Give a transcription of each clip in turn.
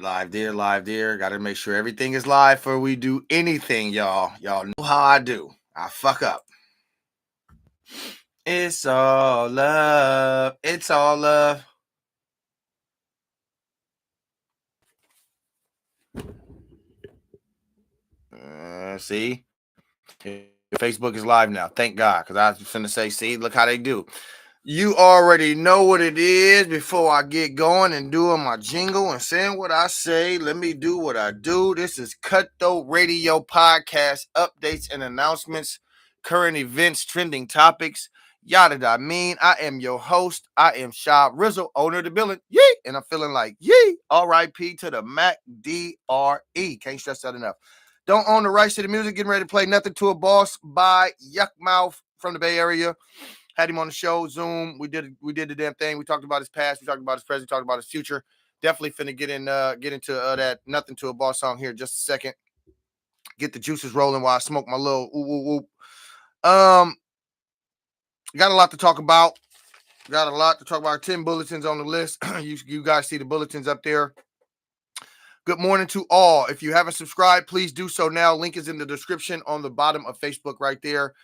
Live there. Got to make sure everything is live before we do anything, y'all. Y'all know how I do. I fuck up. It's all love. It's all love. See? Facebook is live now. Thank God. Because I was finna say, see, look how they do. You already know what it is before I get going and doing my jingle and saying what I say. Let me do what I do. This is Cutthroat Radio Podcast, updates and announcements, current events, trending topics, yada da. I am your host. I am Sha Rizzle, owner of the building. Yee! And I'm feeling like, yee! R.I.P. to the Mac D.R.E. Can't stress that enough. Don't own the rights to the music. Getting ready to play Nothing to a Boss by Yukmouth from the Bay Area. Had him on the show, Zoom. We did the damn thing. We talked about his past. We talked about his present. We talked about his future. Definitely finna get into that Nothing to a Boss song here in just a second. Get the juices rolling while I smoke my little ooh. Got a lot to talk about. 10 bulletins on the list. You guys see the bulletins up there. Good morning to all. If you haven't subscribed, please do so now. Link is in the description on the bottom of Facebook right there.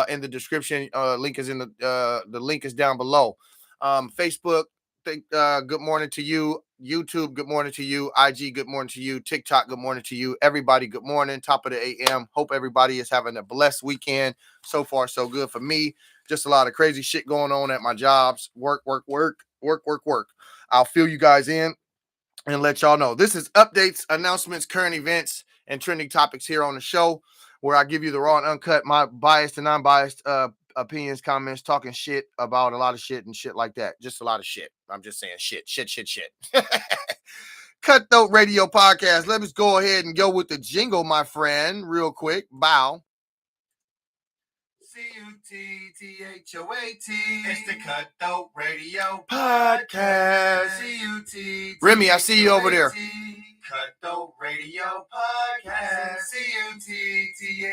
In the description, link is in the link is down below. Facebook, good morning to you. YouTube, good morning to you. IG, good morning to you. TikTok, good morning to you. Everybody, good morning. Top of the AM. Hope everybody is having a blessed weekend. So far, so good for me. Just a lot of crazy shit going on at my jobs. Work. I'll fill you guys in and let y'all know. This is updates, announcements, current events, and trending topics here on the show, where I give you the raw and uncut, my biased and non-biased opinions, comments, talking shit about a lot of shit and shit like that. Just a lot of shit. I'm just saying shit. Cutthroat Radio Podcast. Let us go ahead and go with the jingle, my friend, real quick. Bow. C-U-T-T-H-O-A-T. It's the Cutthroat Radio Podcast. C-U-T. Remy, I see you over there. Cutthroat Radio Podcast. C-U-T-T-H-O-A-T.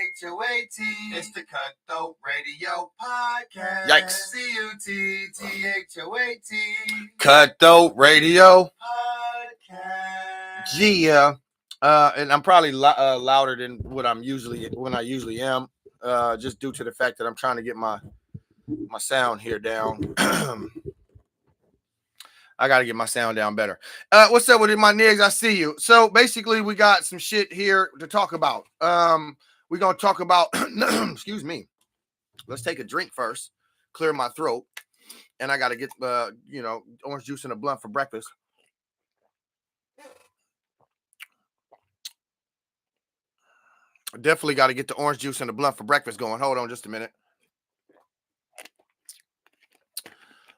It's the Cutthroat Radio Podcast. Yikes. C-U-T-T-H-O-A-T. Cutthroat Radio Podcast. Yeah. And I'm probably louder than when I usually am. Just due to the fact that I'm trying to get my sound here down. I got to get my sound down better. What's up with it, my niggas? I see you. So basically, we got some shit here to talk about. We're going to talk about, excuse me. Let's take a drink first, clear my throat. And I got to get, orange juice and a blunt for breakfast. Definitely got to get the orange juice and the blunt for breakfast going. Hold on just a minute.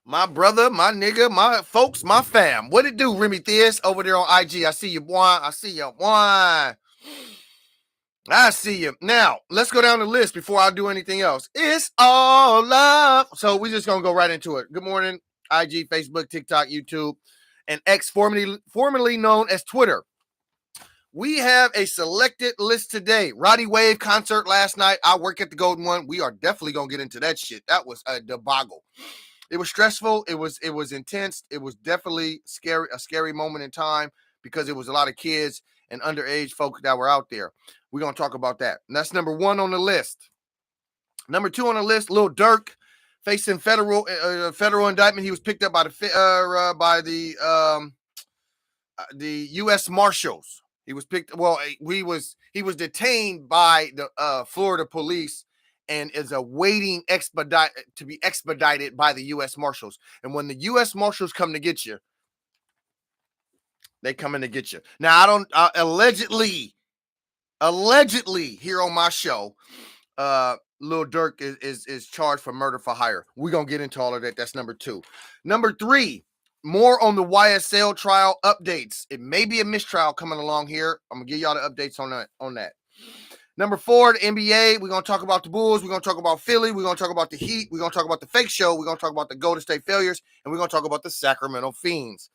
My brother, my nigga, my folks, my fam. What it do, Remy Theus over there on IG? I see you, boy. I see you. Now, let's go down the list before I do anything else. It's all love. So we're just going to go right into it. Good morning, IG, Facebook, TikTok, YouTube, and X, formerly known as Twitter. We have a selected list today. RodWave concert last night. I work at the Golden One. We are definitely going to get into that shit. That was a debacle. It was stressful. It was intense. It was definitely a scary moment in time because it was a lot of kids and underage folk that were out there. We're going to talk about that. And that's number one on the list. Number two on the list, Lil Durk facing federal indictment. He was picked up by the U.S. Marshals. He was he was detained by the Florida police and is awaiting to be expedited by the U.S. Marshals. And when the U.S. Marshals come to get you, they come in to get you. Now, allegedly here on my show, Lil Durk is charged for murder for hire. We're going to get into all of that. That's number two. Number three, more on the YSL trial updates. It may be a mistrial coming along here. I'm going to give y'all the updates on that. Number four, the NBA. We're going to talk about the Bulls. We're going to talk about Philly. We're going to talk about the Heat. We're going to talk about the fake show. We're going to talk about the Golden State failures. And we're going to talk about the Sacramento Fiends.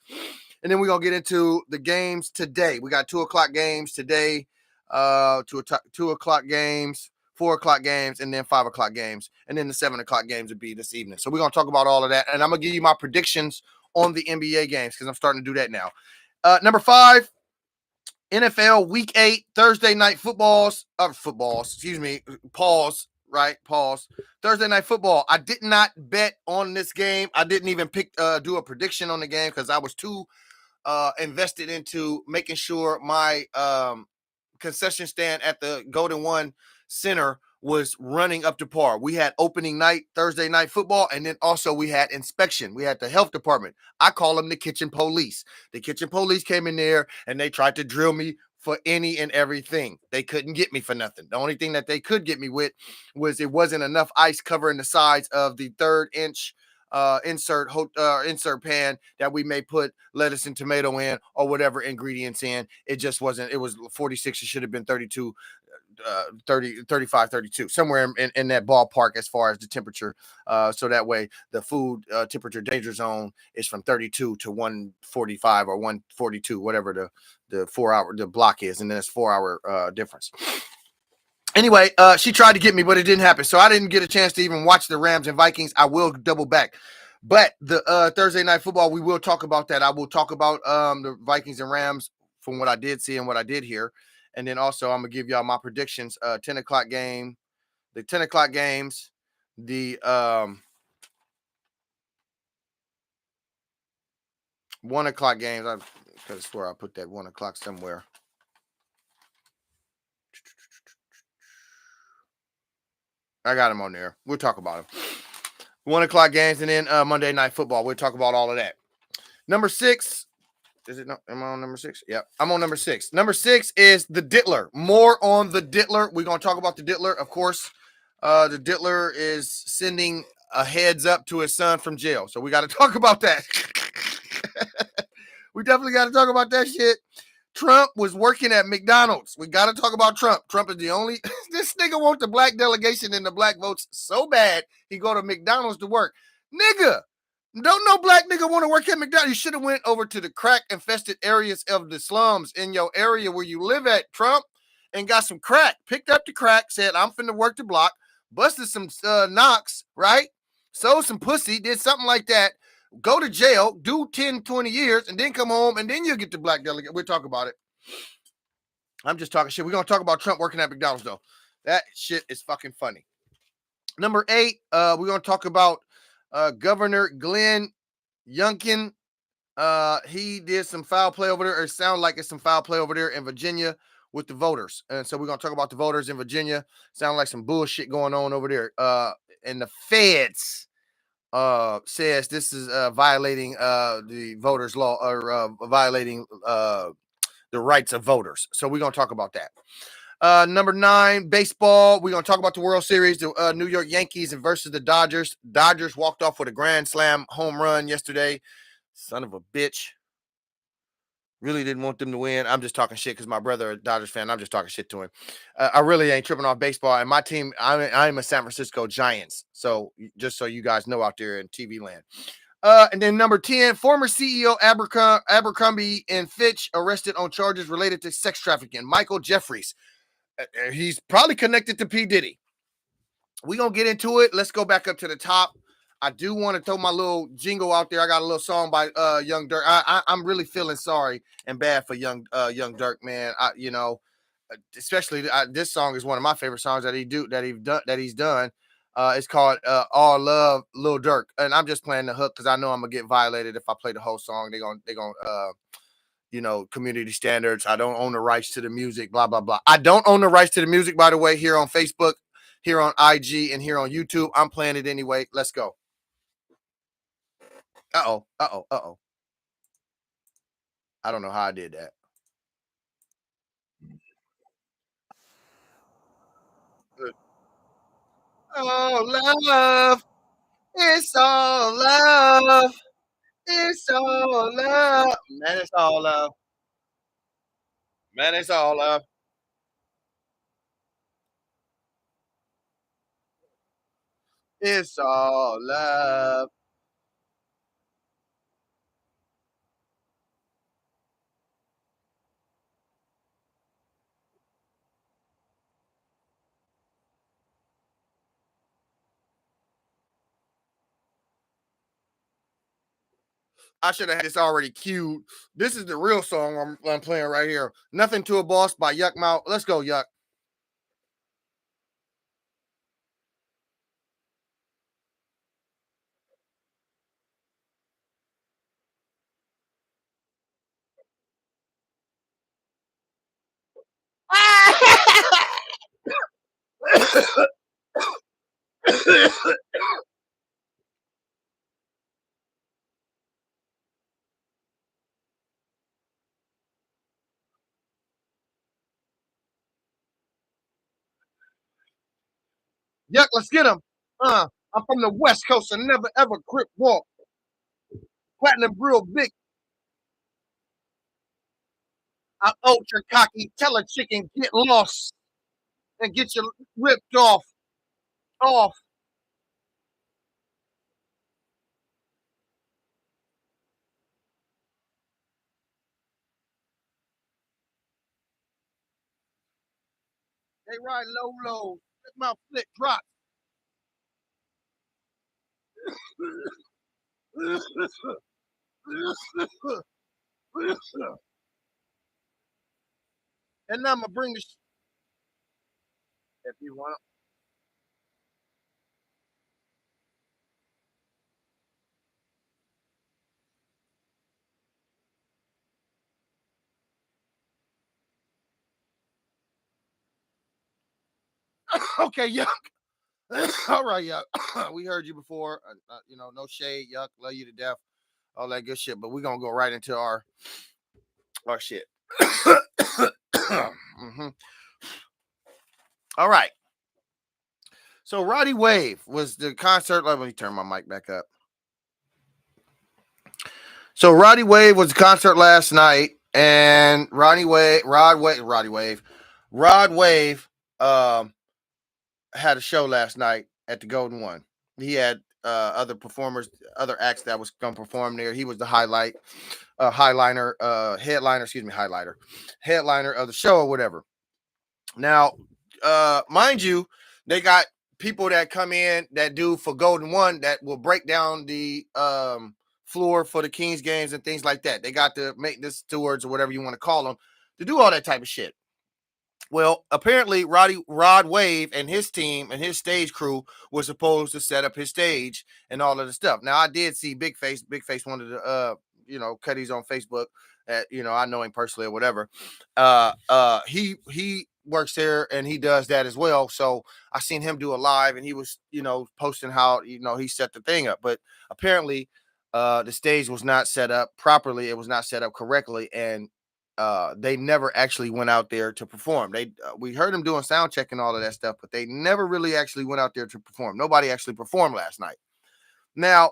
And then we're going to get into the games today. We got 2 o'clock games today, 2 o'clock games, 4 o'clock games, and then 5 o'clock games. And then the 7 o'clock games would be this evening. So we're going to talk about all of that. And I'm going to give you my predictions on the NBA games because I'm starting to do that now. Number five, NFL Week 8 Thursday night footballs. Excuse me. Pause. Right. Pause. Thursday night football. I did not bet on this game. I didn't even do a prediction on the game because I was too invested into making sure my concession stand at the Golden One Center was running up to par. We had opening night, Thursday night football, and then also we had inspection. We had the health department. I call them the kitchen police. The kitchen police came in there and they tried to drill me for any and everything. They couldn't get me for nothing. The only thing that they could get me with was it wasn't enough ice covering the sides of the 3rd-inch insert pan that we may put lettuce and tomato in or whatever ingredients in. It just wasn't. It was 46. It should have been 32, 30, 35, 32, somewhere in that ballpark as far as the temperature. So that way the food temperature danger zone is from 32 to 145 or 142, whatever the 4 hour the block is, and then it's 4 hour difference. Anyway, she tried to get me, but it didn't happen. So I didn't get a chance to even watch the Rams and Vikings. I will double back. But the Thursday night football, we will talk about that. I will talk about the Vikings and Rams from what I did see and what I did hear. And then also I'm going to give y'all my predictions. 10 o'clock game, the 10 o'clock games, the 1 o'clock games. I could have swore I put that 1 o'clock somewhere. I got them on there. We'll talk about them. 1 o'clock games and then Monday night football. We'll talk about all of that. Number 6. Is it? No, am I on number 6? Yeah, I'm on number 6. Number 6 is the Diddler. More on the Diddler. We're going to talk about the Diddler, of course. The Diddler is sending a heads up to his son from jail. So we got to talk about that. We definitely got to talk about that shit. Trump was working at McDonald's. We got to talk about Trump. Trump is the only. This nigga wants the black delegation and the black votes so bad he go to McDonald's to work. Nigga, don't no black nigga want to work at McDonald's. You should have went over to the crack infested areas of the slums in your area where you live at, Trump, and got some crack. Picked up the crack, said, I'm finna work the block, busted some knocks, right? Sold some pussy, did something like that. Go to jail, do 10, 20 years, and then come home, and then you'll get the black delegate. We'll talk about it. I'm just talking shit. We're going to talk about Trump working at McDonald's, though. That shit is fucking funny. Number 8, we're going to talk about Governor Glenn Youngkin. He did some foul play over there, or it sounds like it's some foul play over there in Virginia with the voters. And so we're going to talk about the voters in Virginia. Sound like some bullshit going on over there. And the feds says this is violating the voters' law or violating the rights of voters. So we're going to talk about that. Number 9, baseball. We're going to talk about the World Series, the New York Yankees versus the Dodgers. Dodgers walked off with a grand slam home run yesterday. Son of a bitch. Really didn't want them to win. I'm just talking shit because my brother, a Dodgers fan, I'm just talking shit to him. I really ain't tripping off baseball. And my team, I'm a San Francisco Giants. So just so you guys know out there in TV land. And then number 10, former CEO Abercrombie and Fitch arrested on charges related to sex trafficking. MichaelJeffries. He's probably connected to P. Diddy. We're going to get into it. Let's go back up to the top. I do want to throw my little jingle out there. I got a little song by Young Durk. I'm really feeling sorry and bad for Young Durk, man. Especially this song is one of my favorite songs that he's done. It's called "All Love," Lil Durk, and I'm just playing the hook because I know I'm gonna get violated if I play the whole song. They're gonna community standards. I don't own the rights to the music. Blah blah blah. I don't own the rights to the music, by the way. Here on Facebook, here on IG, and here on YouTube, I'm playing it anyway. Let's go. Uh-oh. I don't know how I did that. Oh, love. It's all love. It's all love. Man, it's all love. Man, it's all love. It's all love. I should have had this already queued. This is the real song I'm playing right here. Nothing to a Boss by Yukmouth. Let's go, Yuck. Yuck, let's get him. I'm from the West Coast and never ever crip walk. Platinum real big. I'm ultra cocky. Tell a chicken get lost and get you ripped off. Off. They ride low, low. Let my flip drop. And I'm gonna bring the if you want. Okay, Yuck. All right, Yuck. We heard you before. No shade, Yuck. Love you to death. All that good shit. But we're gonna go right into our shit. Mm-hmm. All right. So RodWave was the concert. Let me turn my mic back up. So RodWave was the concert last night, and RodWave had a show last night at the Golden One. He had other performers, other acts that was going to perform there. He was the headliner of the show or whatever. Now, mind you, they got people that come in that do for Golden One that will break down the floor for the Kings games and things like that. They got the maintenance stewards or whatever you want to call them to do all that type of shit. Well, apparently RodWave and his team and his stage crew were supposed to set up his stage and all of the stuff. Now I did see Big Face wanted to cut his on Facebook. I know him personally or whatever. He works there and he does that as well. So I seen him do a live and he was, posting how, he set the thing up. But apparently the stage was not set up properly. It was not set up correctly. And they never actually went out there to perform. We heard them doing sound check and all of that stuff, but they never really actually went out there to perform. Nobody actually performed last night. Now,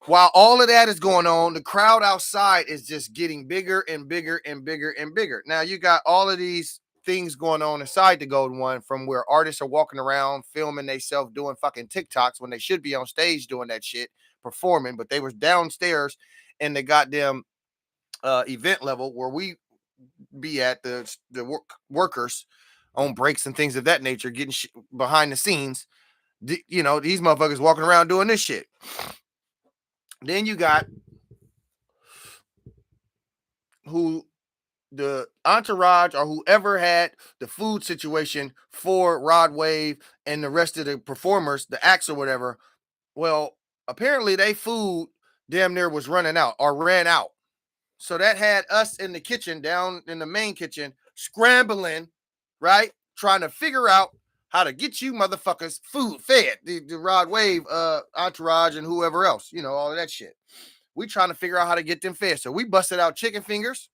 while all of that is going on, the crowd outside is just getting bigger and bigger and bigger and bigger. Now you got all of these things going on inside the Golden One, from where artists are walking around filming themselves doing fucking TikToks when they should be on stage doing that shit, performing, but they was downstairs in the goddamn event level where we be at the workers on breaks and things of that nature, getting behind the scenes. These motherfuckers walking around doing this shit. Then you got the entourage or whoever had the food situation for RodWave and the rest of the performers, the acts or whatever. Well, apparently they food damn near was running out or ran out. So that had us in the kitchen, down in the main kitchen, scrambling, right? Trying to figure out how to get you motherfuckers food fed. The RodWave entourage and whoever else, all of that shit. We trying to figure out how to get them fed. So we busted out chicken fingers.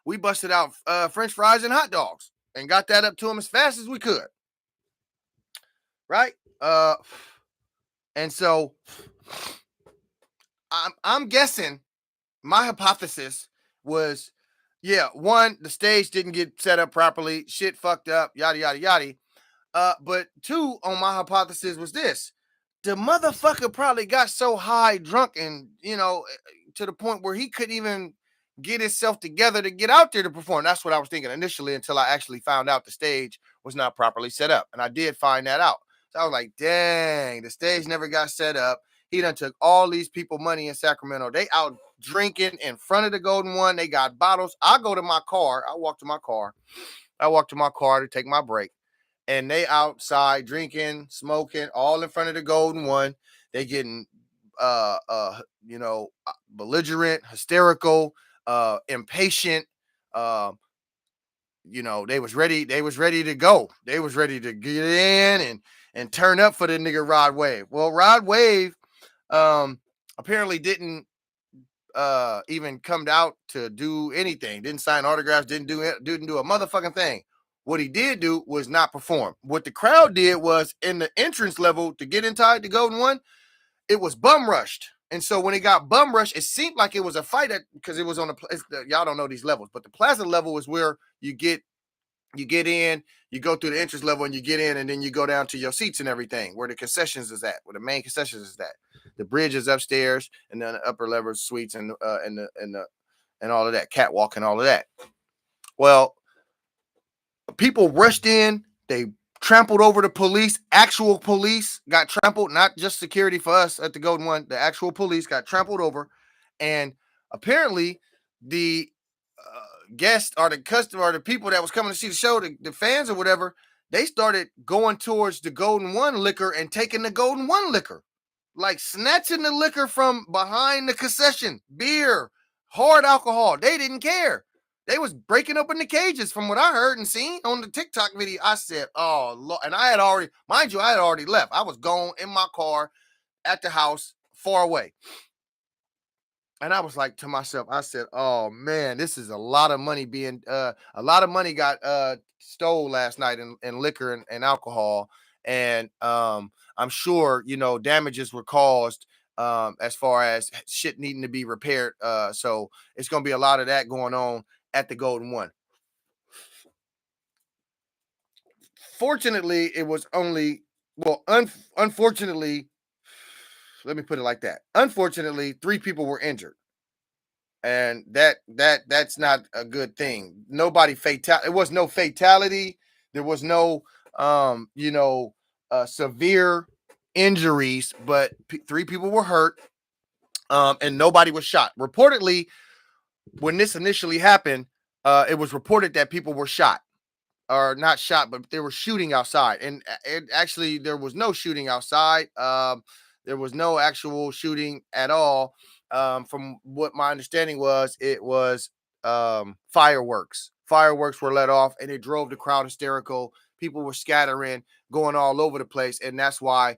We busted out French fries and hot dogs and got that up to them as fast as we could. Right? And so I'm guessing my hypothesis was, one, the stage didn't get set up properly, shit fucked up, yada yada yada. But two, on my hypothesis was this: the motherfucker probably got so high, drunk, and to the point where he couldn't even get himself together to get out there to perform. That's what I was thinking initially, until I actually found out the stage was not properly set up, and I did find that out. So I was like, dang, the stage never got set up. He done took all these people money in Sacramento. They out drinking in front of the Golden One. They got bottles. I go to my car. I walk to my car to take my break. And they outside drinking, smoking, all in front of the Golden One. They getting belligerent, hysterical, impatient. They was ready to go. They was ready to get in and turn up for the nigga RodWave. Well, RodWave apparently didn't even come out to do anything. Didn't sign autographs, didn't do a motherfucking thing. What he did do was not perform. What the crowd did was in the entrance level to get inside the Golden One, it was bum rushed. And so when it got bum rushed, it seemed like it was a fight because it was on y'all don't know these levels, but the plaza level is where you get in, you go through the entrance level and you get in, and then you go down to your seats and everything, where the concessions is at, where the main concessions is at. The bridge is upstairs, and then the upper level suites and all of that, catwalk and all of that. Well, people rushed in, they trampled over the police. Actual police got trampled, not just security for us at the Golden One. The actual police got trampled over, and apparently the guests or the customer or the people that was coming to see the show, the fans or whatever, they started going towards the Golden One liquor and taking the Golden One liquor, like snatching the liquor from behind the concession, beer, hard alcohol. They didn't care. They was breaking open the cages from what I heard and seen on the TikTok video. I said, oh, Lord. And I had already left. I was gone in my car at the house far away. And I was like to myself, I said, oh man, this is a lot of money got stole last night in liquor and alcohol. And I'm sure, damages were caused as far as shit needing to be repaired. So it's going to be a lot of that going on at the Golden One. Fortunately, it was only, unfortunately, let me put it like that. Unfortunately, 3 people were injured. And that's not a good thing. It was no fatality. There was no severe injuries, but 3 people were hurt. And nobody was shot. Reportedly, when this initially happened, it was reported that people were shot. Or not shot, but they were shooting outside. And actually, there was no shooting outside. There was no actual shooting at all. From what my understanding was, it was fireworks. Fireworks were let off, and it drove the crowd hysterical. People were scattering, going all over the place, and that's why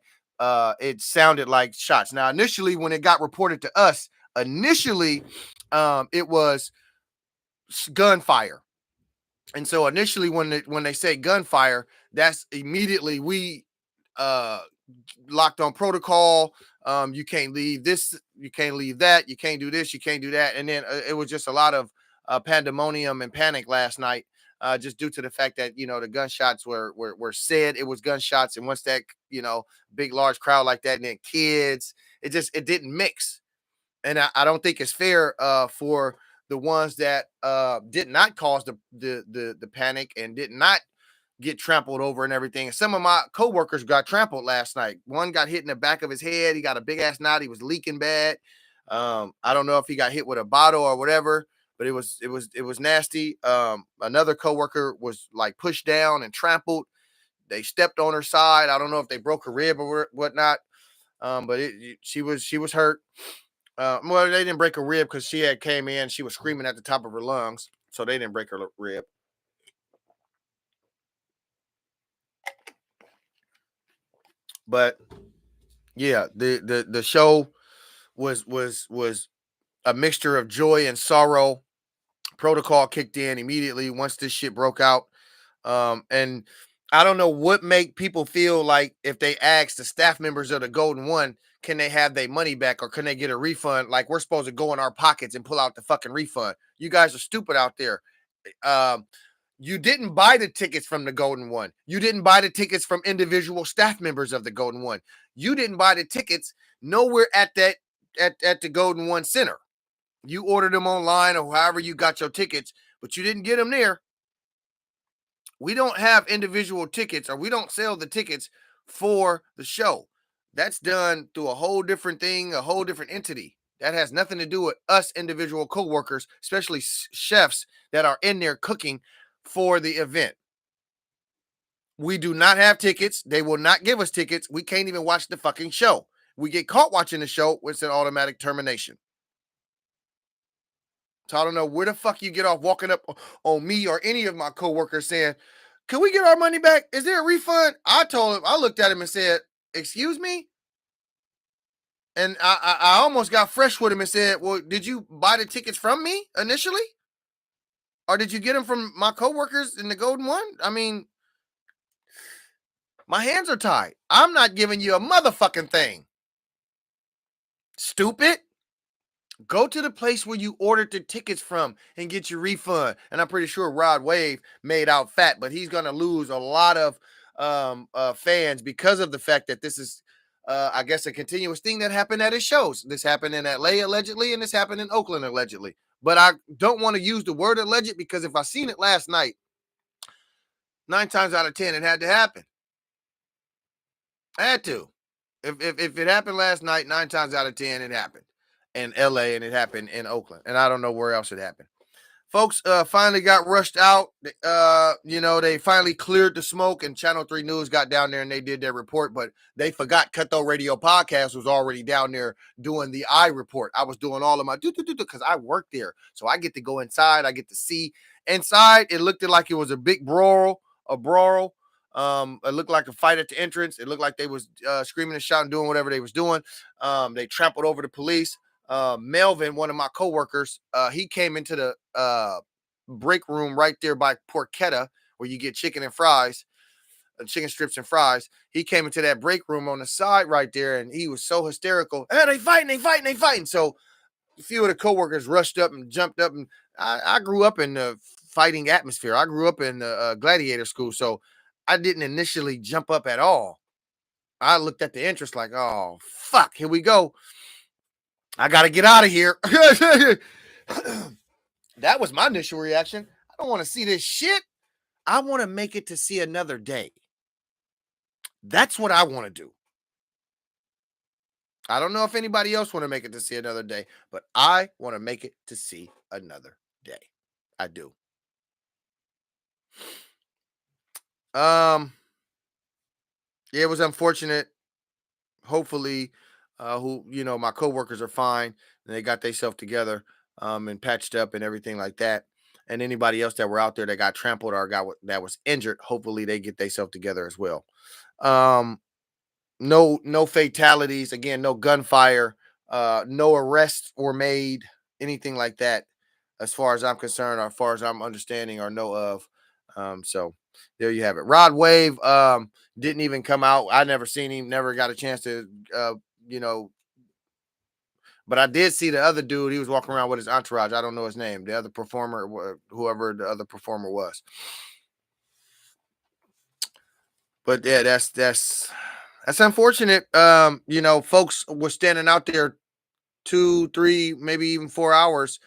it sounded like shots. Now, initially, when it got reported to us, it was gunfire. And so initially, when they say gunfire, that's immediately we locked on protocol. You can't leave this, you can't leave that, you can't do this, you can't do that. And then it was just a lot of pandemonium and panic last night, just due to the fact that the gunshots were said it was gunshots, and once that big large crowd like that, and then kids, it didn't mix. And I don't think it's fair for the ones that did not cause the panic and did not get trampled over and everything. And some of my coworkers got trampled last night. One got hit in the back of his head. He got a big ass knot. He was leaking bad. I don't know if he got hit with a bottle or whatever, but it was nasty. Another coworker was like pushed down and trampled. They stepped on her side. I don't know if they broke her rib or whatnot. But she was hurt. Well, they didn't break her rib because she had came in. She was screaming at the top of her lungs, so they didn't break her rib. But yeah, the show was a mixture of joy and sorrow. Protocol kicked in immediately once this shit broke out. And I don't know what make people feel like if they ask the staff members of the Golden One, can they have their money back or can they get a refund? Like we're supposed to go in our pockets and pull out the fucking refund. You guys are stupid out there. You didn't buy the tickets from the Golden One. You didn't buy the tickets from individual staff members of the Golden One. You didn't buy the tickets nowhere at the Golden One Center. You ordered them online or however you got your tickets, but you didn't get them there. We don't have individual tickets, or we don't sell the tickets for the show. That's done through a whole different thing, a whole different entity. That has nothing to do with us individual co-workers, especially chefs that are in there cooking for the event. We do not have tickets. They will not give us tickets. We can't even watch the fucking show. We get caught watching the show, it's an automatic termination. So I don't know where the fuck you get off walking up on me or any of my coworkers saying, "Can we get our money back? Is there a refund?" I told him, I looked at him and said, "Excuse me?" And I almost got fresh with him and said, "Well, did you buy the tickets from me initially? Or did you get them from my coworkers in the Golden One?" I mean, my hands are tied. I'm not giving you a motherfucking thing. Stupid. Go to the place where you ordered the tickets from and get your refund. And I'm pretty sure RodWave made out fat, but he's going to lose a lot of fans because of the fact that this is, I guess, a continuous thing that happened at his shows. This happened in LA allegedly, and this happened in Oakland allegedly. But I don't want to use the word alleged because if I seen it last night, 9 times out of 10, it had to happen. I had to. If it happened last night, 9 times out of 10, it happened in LA and it happened in Oakland. And I don't know where else it happened. Folks finally got rushed out. They finally cleared the smoke, and Channel 3 News got down there and they did their report, but they forgot Cutthroat Radio Podcast was already down there doing the I report. I was doing all of my because I worked there. So I get to go inside. I get to see inside. It looked like it was a big brawl. It looked like a fight at the entrance. It looked like they was screaming and shouting, doing whatever they was doing. They trampled over the police. Melvin, one of my coworkers, he came into the break room right there by Porchetta, where you get chicken and fries, chicken strips and fries. He came into that break room on the side right there, and he was so hysterical. Hey, they fighting. So a few of the coworkers rushed up and jumped up, and I grew up in the fighting atmosphere. I grew up in the gladiator school, so I didn't initially jump up at all. I looked at the entrance like, oh, fuck, here we go. I got to get out of here. That was my initial reaction. I don't want to see this shit. I want to make it to see another day. That's what I want to do. I don't know if anybody else want to make it to see another day, but I want to make it to see another day. I do. Yeah, it was unfortunate. Hopefully, my coworkers are fine and they got themselves together and patched up and everything like that. And anybody else that were out there that got trampled or that was injured, hopefully they get themselves together as well. No fatalities. Again, no gunfire. No arrests were made. Anything like that, as far as I'm concerned, or as far as I'm understanding or know of. So there you have it. RodWave didn't even come out. I never seen him. Never got a chance to, But I did see the other dude. He was walking around with his entourage. I don't know his name. The other performer, whoever the other performer was. But yeah, that's unfortunate. Folks were standing out there 2, 3, maybe even 4 hours,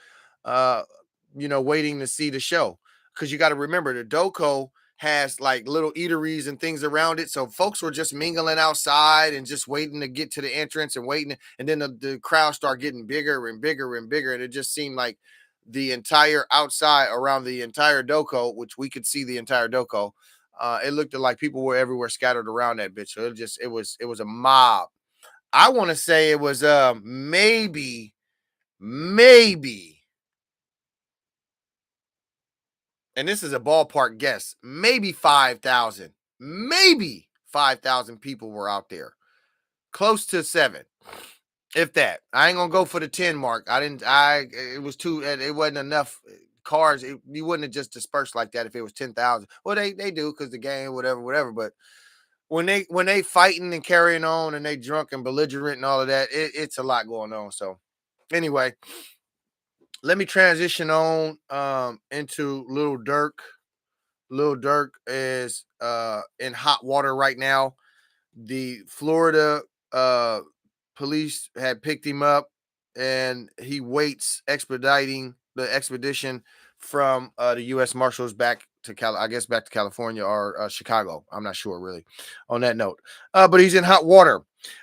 waiting to see the show. Because you got to remember, the Doco has like little eateries and things around it. So folks were just mingling outside and just waiting to get to the entrance and waiting. And then the crowd start getting bigger and bigger and bigger. And it just seemed like the entire outside around the entire Doco, which we could see the entire Doco, it looked like people were everywhere scattered around that bitch. So it was a mob. I want to say it was maybe, and this is a ballpark guess, maybe 5,000. Maybe 5,000 people were out there. Close to 7. If that. I ain't gonna go for the 10 mark. It wasn't enough cars. You wouldn't have just dispersed like that if it was 10,000. Well, they do because the game, whatever. But when they fighting and carrying on and they drunk and belligerent and all of that, it's a lot going on. So anyway, let me transition on into Lil Durk. Lil Durk is in hot water right now. The Florida police had picked him up and he waits expediting the expedition from the U.S. Marshals back to back to California or Chicago. I'm not sure really on that note. But he's in hot water.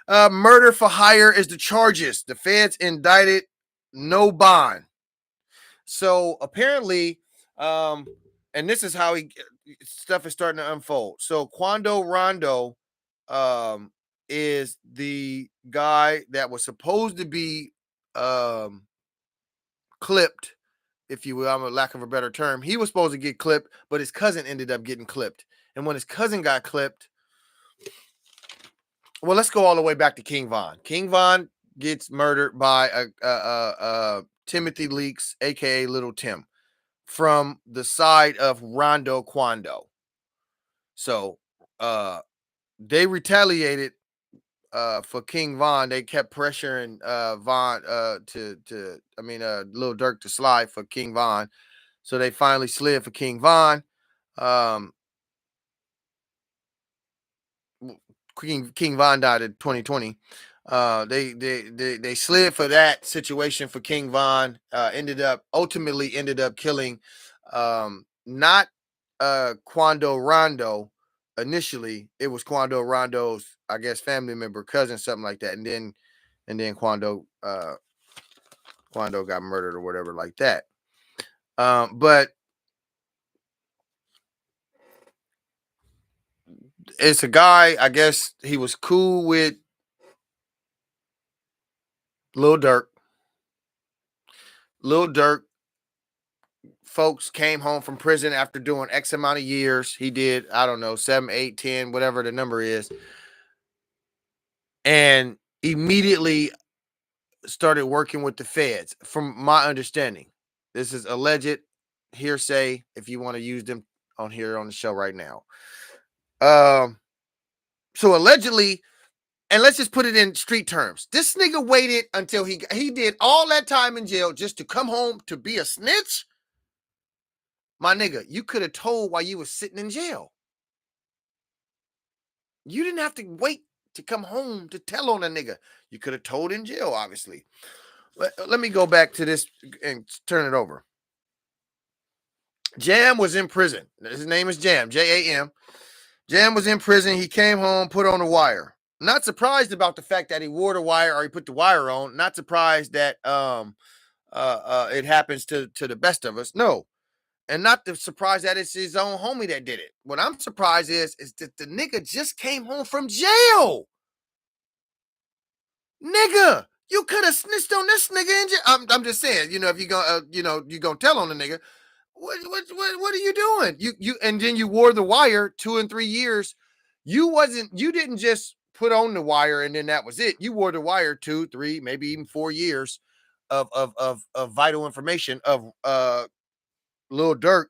Murder for hire is the charges. The feds indicted, no bond. So apparently, and this is how stuff is starting to unfold. So Quando Rondo is the guy that was supposed to be clipped, if you will, I'm a lack of a better term. He was supposed to get clipped, but his cousin ended up getting clipped. And when his cousin got clipped, well, let's go all the way back to King Von. King Von gets murdered by Timothy Leaks, aka Little Tim, from the side of Rondo Quando. So they retaliated for King Von. They kept pressuring Von Lil Durk to slide for King Von. So they finally slid for King Von. King Von died in 2020. They slid for that situation for King Von. Ultimately ended up killing not Quando Rondo. Initially, it was Quando Rondo's, I guess, family member, cousin, something like that, and then Quando got murdered or whatever like that. But it's a guy, I guess he was cool with Lil Durk. Lil Durk folks came home from prison after doing X amount of years. He did, I don't know, 7, 8, 10, whatever the number is. And immediately started working with the feds, from my understanding. This is alleged hearsay if you want to use them on here on the show right now. So allegedly, and let's just put it in street terms. This nigga waited until he did all that time in jail just to come home to be a snitch. My nigga, you could have told while you was sitting in jail. You didn't have to wait to come home to tell on a nigga. You could have told in jail, obviously. Let me go back to this and turn it over. Jam was in prison. His name is Jam, Jam. Jam was in prison. He came home, put on the wire. Not surprised about the fact that he wore the wire or he put the wire on. Not surprised that it happens to the best of us. No. And not the surprise that it's his own homie that did it. What I'm surprised is that the nigga just came home from jail. Nigga, you could have snitched on this nigga in jail. I'm just saying, if you go, you gonna tell on the nigga. What are you doing? You and then you wore the wire 2 and 3 years. You didn't just put on the wire and then that was it. You wore the wire 2, 3, maybe even 4 years of vital information of Lil Durk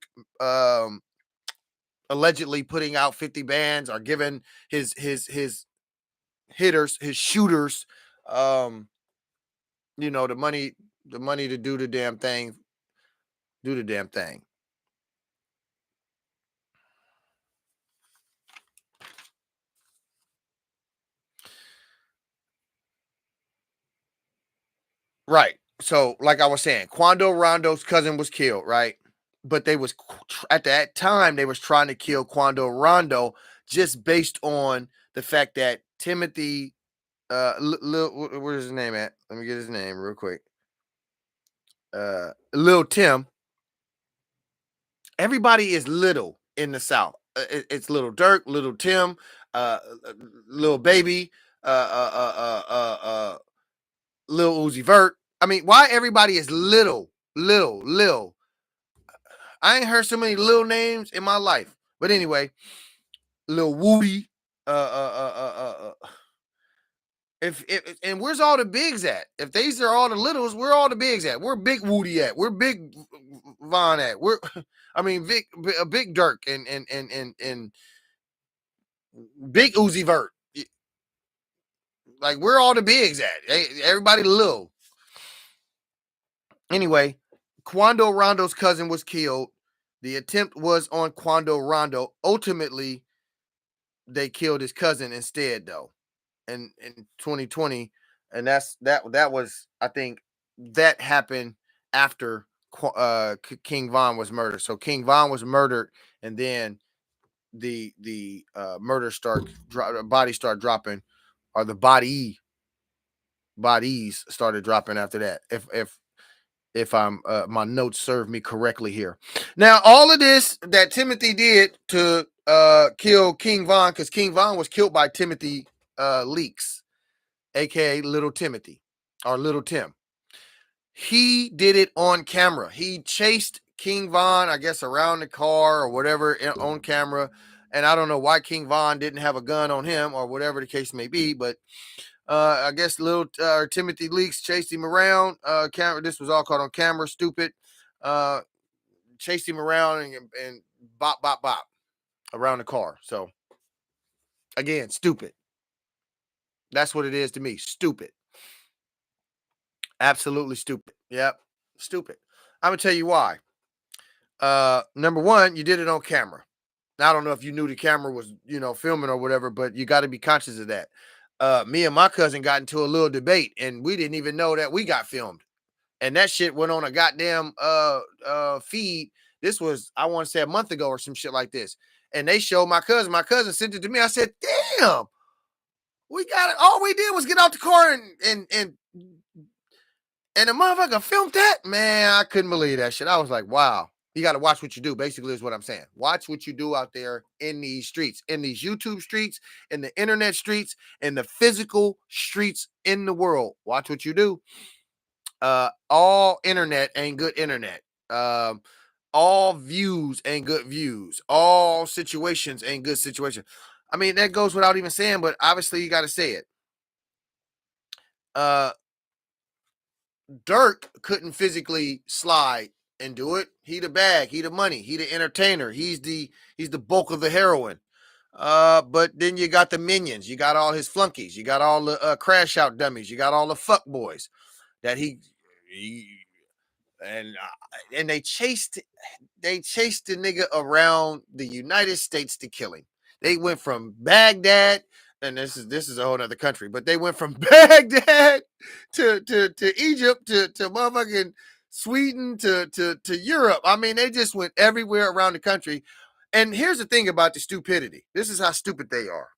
allegedly putting out 50 bands or giving his hitters, his shooters, the money to do the damn thing. Right. So, like I was saying, Quando Rondo's cousin was killed, right? But they was at that time they was trying to kill Quando Rondo just based on the fact that Timothy, where's his name at? Let me get his name real quick. Lil Tim. Everybody is little in the South. It's Lil Durk, Little Tim, Lil Baby, Lil Uzi Vert. I mean, why everybody is little? I ain't heard so many little names in my life. But anyway, Lil Woody. If and where's all the bigs at? If these are all the littles, where all the bigs at? Where Big Woody at? Where Big Von at? Big Durk and Big Uzi Vert. Like, where all the bigs at? Everybody little. Anyway, Quando Rondo's cousin was killed. The attempt was on Quando Rondo. Ultimately, they killed his cousin instead, though, in 2020. And that was, I think, that happened after King Von was murdered. So King Von was murdered, and then the bodies start dropping or the bodies started dropping after that. If I'm my notes serve me correctly here. Now, all of this that Timothy did to kill King Von, because King Von was killed by Timothy Leaks, aka Little Timothy or Little Tim. He did it on camera. He chased King Von, I guess, around the car or whatever on camera. And I don't know why King Von didn't have a gun on him or whatever the case may be, but I guess little Timothy Leaks chased him around. Camera. This was all caught on camera. Stupid. Uh, chased him around and bop, bop, bop around the car. So again, stupid. That's what it is to me. Stupid. Absolutely stupid. Yep. Stupid. I'm gonna tell you why. Number one, you did it on camera. Now, I don't know if you knew the camera was, filming or whatever, but you got to be conscious of that. Me and my cousin got into a little debate, and we didn't even know that we got filmed. And that shit went on a goddamn feed. This was, I want to say, a month ago or some shit like this. And they showed my cousin. My cousin sent it to me. I said, damn, we got it. All we did was get out the car and the motherfucker filmed that. Man, I couldn't believe that shit. I was like, wow. You got to watch what you do, basically, is what I'm saying. Watch what you do out there in these streets, in these YouTube streets, in the internet streets, in the physical streets in the world. Watch what you do. All internet ain't good internet. All views ain't good views. All situations ain't good situations. I mean, that goes without even saying, but obviously you got to say it. Durk couldn't physically slide and do it. He the bag, he the money, he the entertainer, he's the bulk of the heroin. But then you got the minions, you got all his flunkies, you got all the crash out dummies, you got all the fuck boys that he and they chased the nigga around the United States to kill him. They went from Baghdad, and this is a whole other country, but they went from Baghdad to Egypt to motherfucking Sweden to Europe. I mean, they just went everywhere around the country. And here's the thing about the stupidity. This is how stupid they are.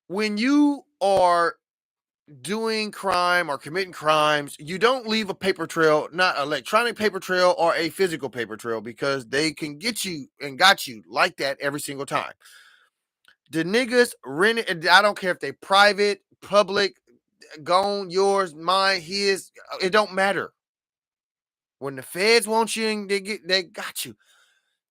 When you are doing crime or committing crimes, you don't leave a paper trail, not an electronic paper trail or a physical paper trail, because they can get you and got you like that every single time. The niggas rented, I don't care if they private, public, gone, yours, mine, his, it don't matter. When the feds want you, they got you.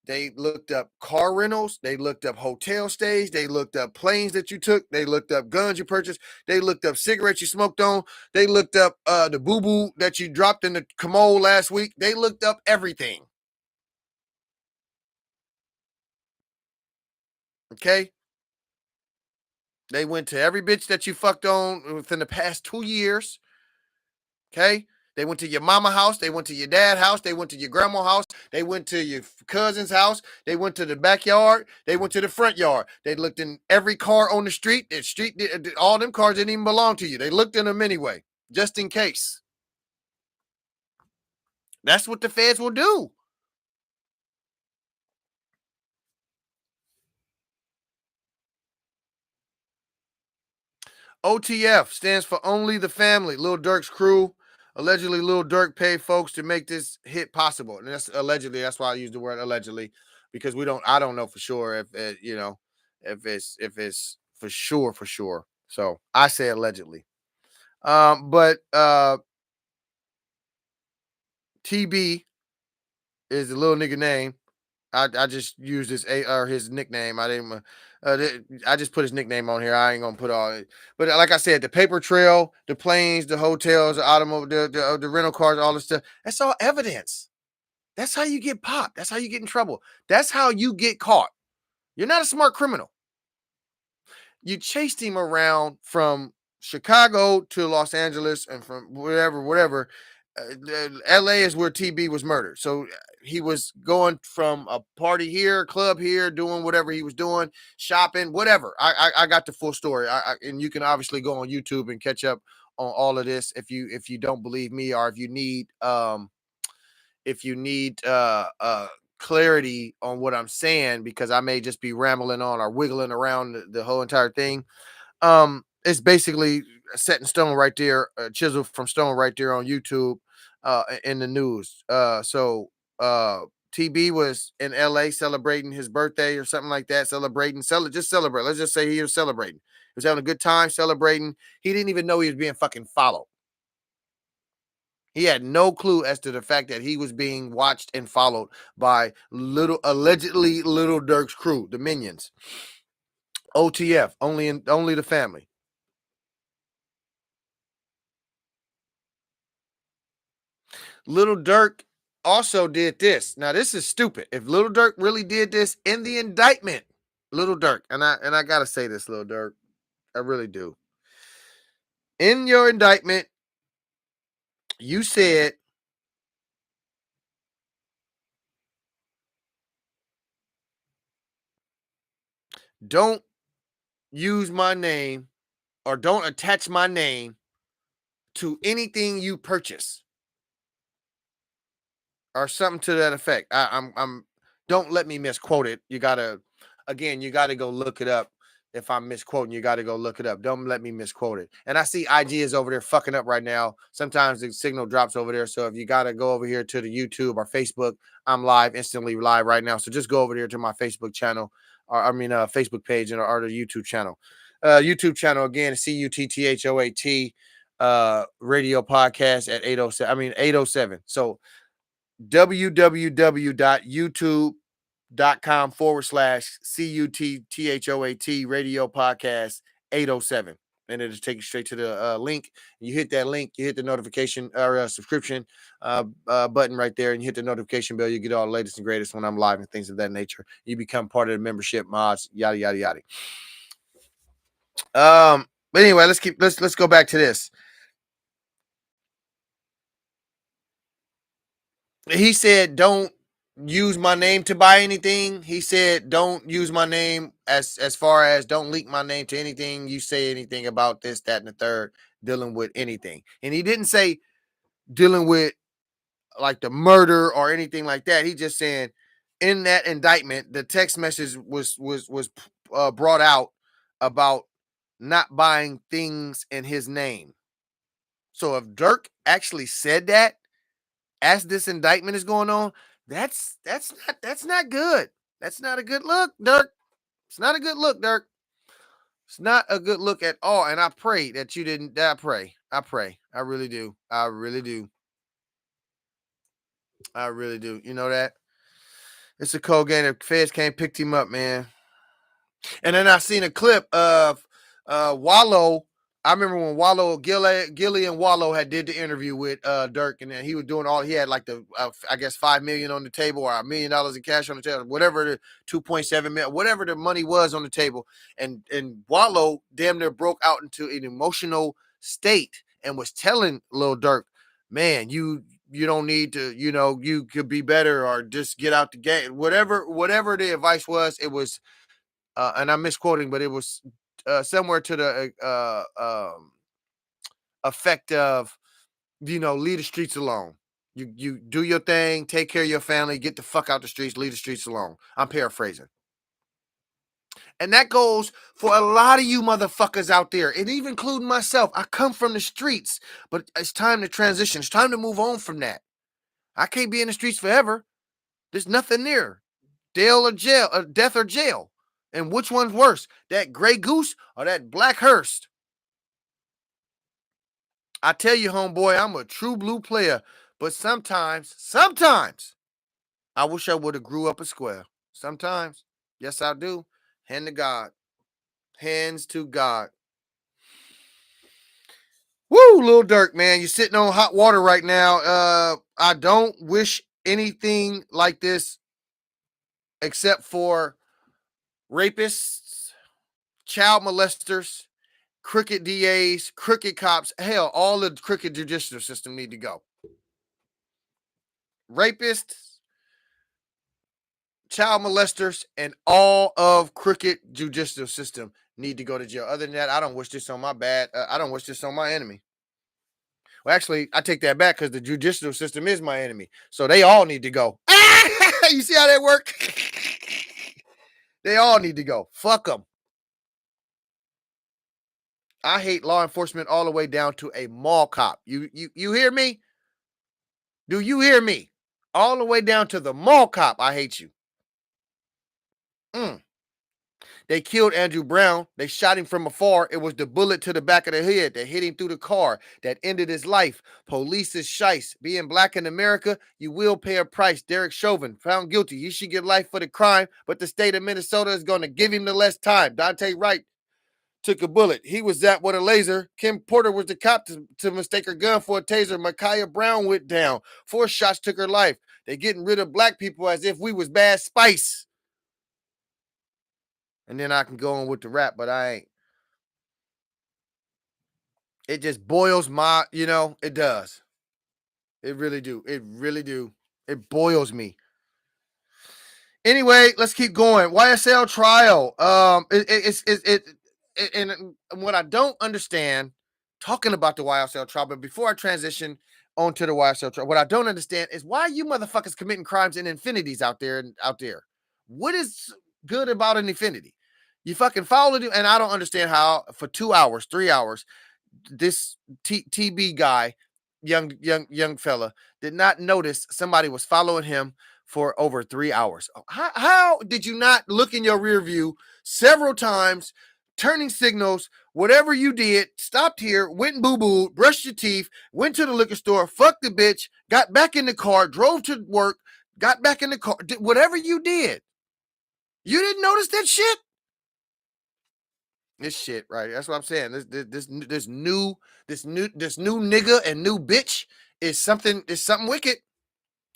They looked up car rentals. They looked up hotel stays. They looked up planes that you took. They looked up guns you purchased. They looked up cigarettes you smoked on. They looked up the boo-boo that you dropped in the commode last week. They looked up everything. Okay? They went to every bitch that you fucked on within the past 2 years. Okay? They went to your mama house. They went to your dad's house. They went to your grandma's house. They went to your cousin's house. They went to the backyard. They went to the front yard. They looked in every car on the street. All them cars didn't even belong to you. They looked in them anyway, just in case. That's what the feds will do. OTF stands for Only the Family. Lil Durk's crew. Allegedly, Lil Durk paid folks to make this hit possible. And that's allegedly. That's why I use the word allegedly, because I don't know for sure if if it's for sure. So I say allegedly. But TB is the little nigga name. I just used his nickname. I didn't. I just put his nickname on here. I ain't gonna put all it. But like I said, the paper trail, the planes, the hotels, the automobile, the rental cars, all this stuff. That's all evidence. That's how you get popped. That's how you get in trouble. That's how you get caught. You're not a smart criminal. You chased him around from Chicago to Los Angeles and from whatever. LA is where TB was murdered. So he was going from a party here, club here, doing whatever he was doing, shopping, whatever. I got the full story. And you can obviously go on YouTube and catch up on all of this if you don't believe me, or if you need clarity on what I'm saying, because I may just be rambling on or wiggling around the whole entire thing. It's basically set in stone right there, chiseled from stone right there on YouTube, in the news. TB was in LA celebrating his birthday or something like that, just celebrate. Let's just say he was celebrating. He was having a good time celebrating. He didn't even know he was being fucking followed. He had no clue as to the fact that he was being watched and followed by allegedly Lil Durk's crew, the Minions. OTF, only the family. Lil Durk also did this. Now this is stupid. If Lil Durk really did this in the indictment, Lil Durk, and I gotta say this, Lil Durk, I really do. In your indictment, you said don't use my name or don't attach my name to anything you purchase or something to that effect. I'm don't let me misquote it. You gotta go look it up. If I'm misquoting, you gotta go look it up. Don't let me misquote it. And I see IG is over there fucking up right now. Sometimes the signal drops over there. So if you gotta go over here to the YouTube or Facebook, I'm instantly live right now. So just go over there to my Facebook channel, or Facebook page or the YouTube channel. YouTube channel again, CUTTHOAT radio podcast at 807. So www.youtube.com/CUTTHOAT radio podcast 807. And it'll take you straight to the link. You hit that link, you hit the notification or subscription button right there, and you hit the notification bell. You get all the latest and greatest when I'm live and things of that nature. You become part of the membership mods, yada yada yada. But anyway, let's go back to this. He said, don't use my name to buy anything. He said, don't use my name as far as don't leak my name to anything. You say anything about this, that, and the third, dealing with anything. And he didn't say dealing with like the murder or anything like that. He just saying in that indictment, the text message was brought out about not buying things in his name. So if Durk actually said that as this indictment is going on, that's not good. That's not a good look, Durk. It's not a good look, Durk. It's not a good look at all. And I pray that you didn't. I pray. I really do. I really do. I really do. You know that? It's a cold game. The feds can't pick him up, man. And then I seen a clip of Wallow. I remember when Gilly and Wallow had did the interview with Durk, and then he was doing he had like the I guess $5 million on the table or $1 million in cash on the table, whatever the 2.7 million, whatever the money was on the table, and Wallow damn near broke out into an emotional state and was telling Lil Durk, man, you don't need to, you could be better or just get out the game, whatever the advice was, it was. And I'm misquoting, but it was somewhere to the effect of, leave the streets alone. You do your thing, take care of your family, get the fuck out the streets, leave the streets alone. I'm paraphrasing. And that goes for a lot of you motherfuckers out there, and even including myself. I come from the streets, but it's time to transition. It's time to move on from that. I can't be in the streets forever. There's nothing there. Jail or jail, death or jail. And which one's worse, that gray goose or that black hearse? I tell you, homeboy, I'm a true blue player, but sometimes, I wish I would have grew up a square. Sometimes, yes, I do. Hand to God, hands to God. Woo, Lil Durk, man, you're sitting on hot water right now. I don't wish anything like this except for rapists, child molesters, crooked DAs, crooked cops. Hell, all the crooked judicial system need to go. Rapists, child molesters, and all of crooked judicial system need to go to jail. Other than that, I don't wish this on my I don't wish this on my enemy. Well, actually, I take that back because the judicial system is my enemy. So they all need to go. You see how that works? They all need to go. Fuck them. I hate law enforcement all the way down to a mall cop. You hear me? Do you hear me? All the way down to the mall cop. I hate you. They killed Andrew Brown. They shot him from afar. It was the bullet to the back of the head that hit him through the car that ended his life. Police is shice. Being black in America, you will pay a price. Derek Chauvin, found guilty. He should get life for the crime, but the state of Minnesota is going to give him the less time. Dante Wright took a bullet. He was zapped with a laser. Kim Porter was the cop to mistake her gun for a taser. Micaiah Brown went down. 4 shots took her life. They getting rid of black people as if we was bad spice. And then I can go on with the rap, but I ain't. It just boils my, it does. It really do. It really do. It boils me. Anyway, let's keep going. YSL trial. And what I don't understand, talking about the YSL trial, but before I transition onto the YSL trial, what I don't understand is why you motherfuckers committing crimes in infinities out there. What is good about an infinity? You fucking follow it, and I don't understand how for 2 hours, 3 hours, this TB guy, young fella, did not notice somebody was following him for over 3 hours. How did you not look in your rear view several times, turning signals, whatever you did, stopped here, went and boo-booed, brushed your teeth, went to the liquor store, fucked the bitch, got back in the car, drove to work, got back in the car, did whatever you did. You didn't notice that shit? This shit, right? That's what I'm saying. This new nigga and new bitch is something wicked.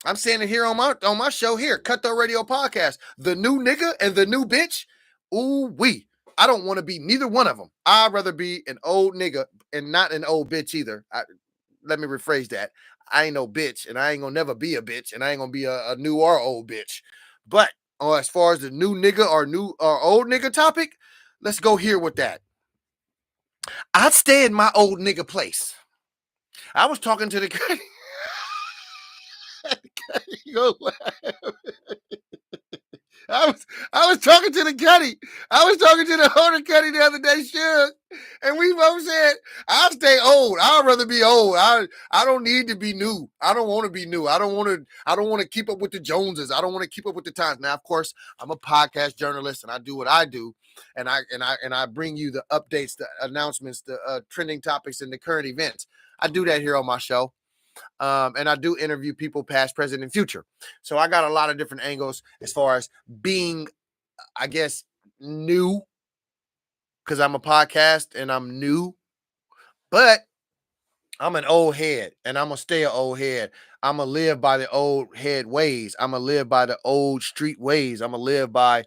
I'm saying it here on my show here, Cutthroat Radio Podcast. The new nigga and the new bitch. Ooh wee. I don't want to be neither one of them. I'd rather be an old nigga and not an old bitch either. Let me rephrase that. I ain't no bitch, and I ain't gonna never be a bitch, and I ain't gonna be a new or old bitch. But as far as the new nigga or old nigga topic, let's go here with that. I'd stay in my old nigga place. I was talking to the guy. I was talking to the Cuddy. I was talking to the owner Cuddy the other day, sure. And we both said, I'll stay old. I'd rather be old. I don't need to be new. I don't want to be new. I don't want to keep up with the Joneses. I don't want to keep up with the times. Now, of course, I'm a podcast journalist and I do what I do. And I bring you the updates, the announcements, the trending topics, and the current events. I do that here on my show. And I do interview people past, present, and future. So I got a lot of different angles as far as being, I guess, new, because I'm a podcast and I'm new, but I'm an old head and I'm going to stay an old head. I'm going to live by the old head ways. I'm going to live by the old street ways. I'm going to live by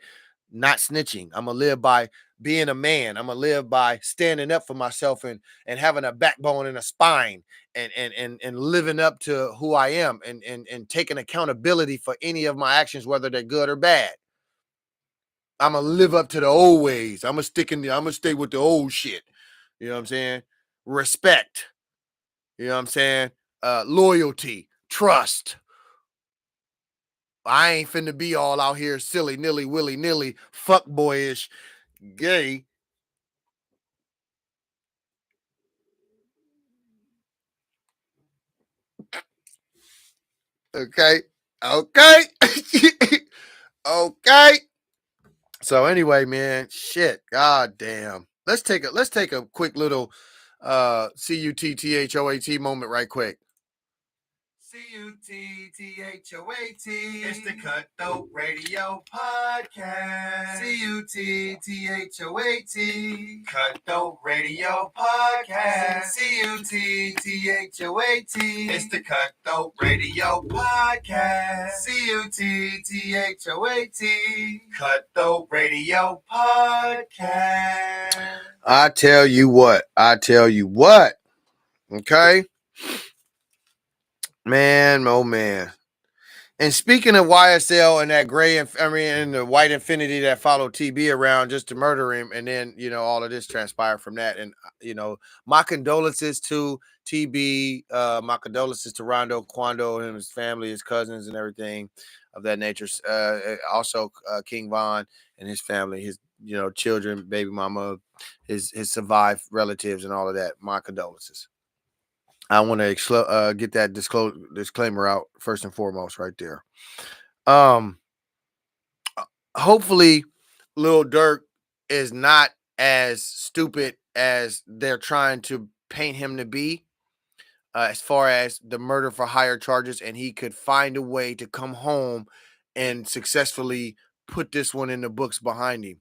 not snitching. I'm going to live by being a man. I'm going to live by standing up for myself and having a backbone and a spine and living up to who I am and taking accountability for any of my actions, whether they're good or bad. I'm going to live up to the old ways. I'm going to stay with the old shit. You know what I'm saying? Respect. You know what I'm saying? Loyalty, trust. I ain't finna be all out here silly, nilly, willy, nilly, fuck boyish, gay. Okay. Okay. So anyway, man, shit. God damn. Let's take a quick little CUTTHOAT moment right quick. CUTTHOAT. It's the Cutthroat Radio Podcast. CUTTHOAT. Cutthroat Radio Podcast. CUTTHOAT. It's the Cutthroat Radio Podcast. CUTTHOAT. Cutthroat Radio Podcast. I tell you what. Okay. Man, oh man. And speaking of YSL and that and the white infinity that followed TB around just to murder him, and then all of this transpired from that. And my condolences to TB, my condolences to Rondo Quando and his family, his cousins, and everything of that nature. Also, King Von and his family, his children, baby mama, his survived relatives, and all of that. My condolences. I want to get that disclaimer out first and foremost, right there. Um, hopefully, Lil Durk is not as stupid as they're trying to paint him to be, as far as the murder for hire charges, and he could find a way to come home and successfully put this one in the books behind him.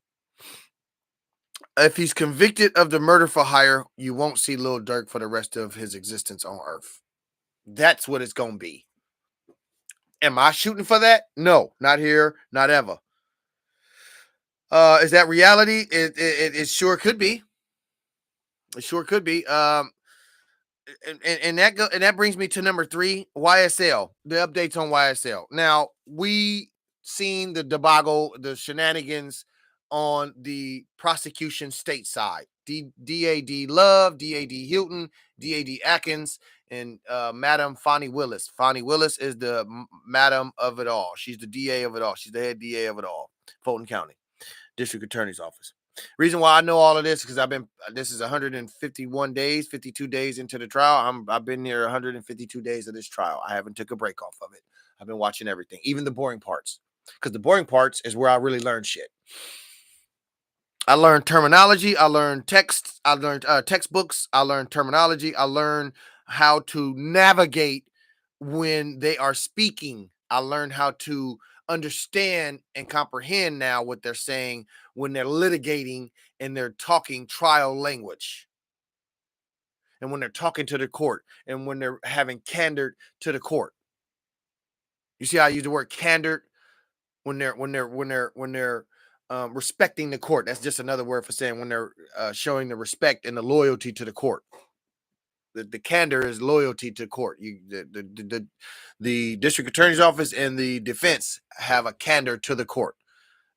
If he's convicted of the murder for hire, you won't see Lil Durk for the rest of his existence on Earth. That's what it's going to be. Am I shooting for that? No, not here, not ever. Is that reality? It sure could be. It sure could be. And that brings me to number 3, YSL. The updates on YSL. Now, we seen the debacle, the shenanigans on the prosecution state side. DAD Love, DAD Hilton, DAD Atkins, and Madam Fonnie Willis. Fonnie Willis is the madam of it all. She's the DA of it all. She's the head DA of it all. Fulton County District Attorney's Office. Reason why I know all of this because this is 151 days, 52 days into the trial. I've been here 152 days of this trial. I haven't took a break off of it. I've been watching everything, even the boring parts, because the boring parts is where I really learn shit. I learned terminology. I learned texts. I learned textbooks. I learned terminology. I learned how to navigate when they are speaking. I learned how to understand and comprehend now what they're saying when they're litigating and they're talking trial language, and when they're talking to the court, and when they're having candor to the court. You see how I use the word candor? When they're respecting the court. That's just another word for saying when they're showing the respect and the loyalty to the court. The candor is loyalty to court. The district attorney's office and the defense have a candor to the court,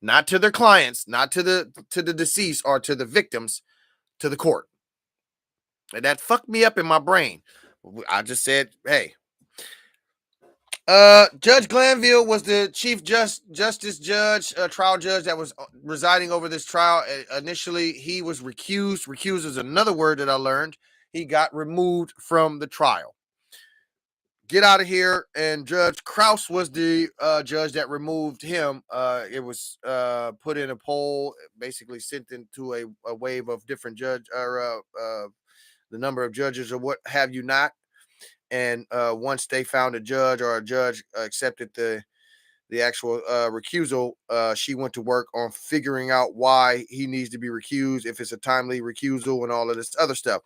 not to their clients, not to the deceased or to the victims, to the court. And that fucked me up in my brain. I just said, hey. Judge Glanville was the chief justice judge, trial judge that was residing over this trial. Initially, he was recused. Recused is another word that I learned. He got removed from the trial. Get out of here. And Judge Krause was the judge that removed him. It was put in a poll, basically sent into a wave of different judge or the number of judges or what have you not. And once they found a judge or a judge accepted the actual recusal, she went to work on figuring out why he needs to be recused, if it's a timely recusal and all of this other stuff.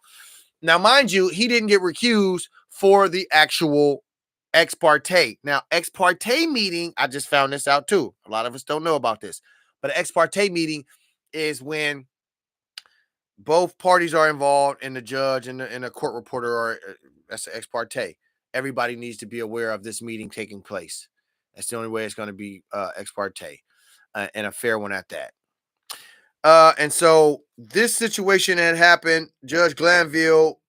Now, mind you, he didn't get recused for the actual ex parte. Now, ex parte meeting, I just found this out too. A lot of us don't know about this. But an ex parte meeting is when both parties are involved and the judge and the court reporter are, that's the ex parte. Everybody needs to be aware of this meeting taking place. That's the only way it's going to be ex parte, and a fair one at that. And so this situation had happened. Judge Glanville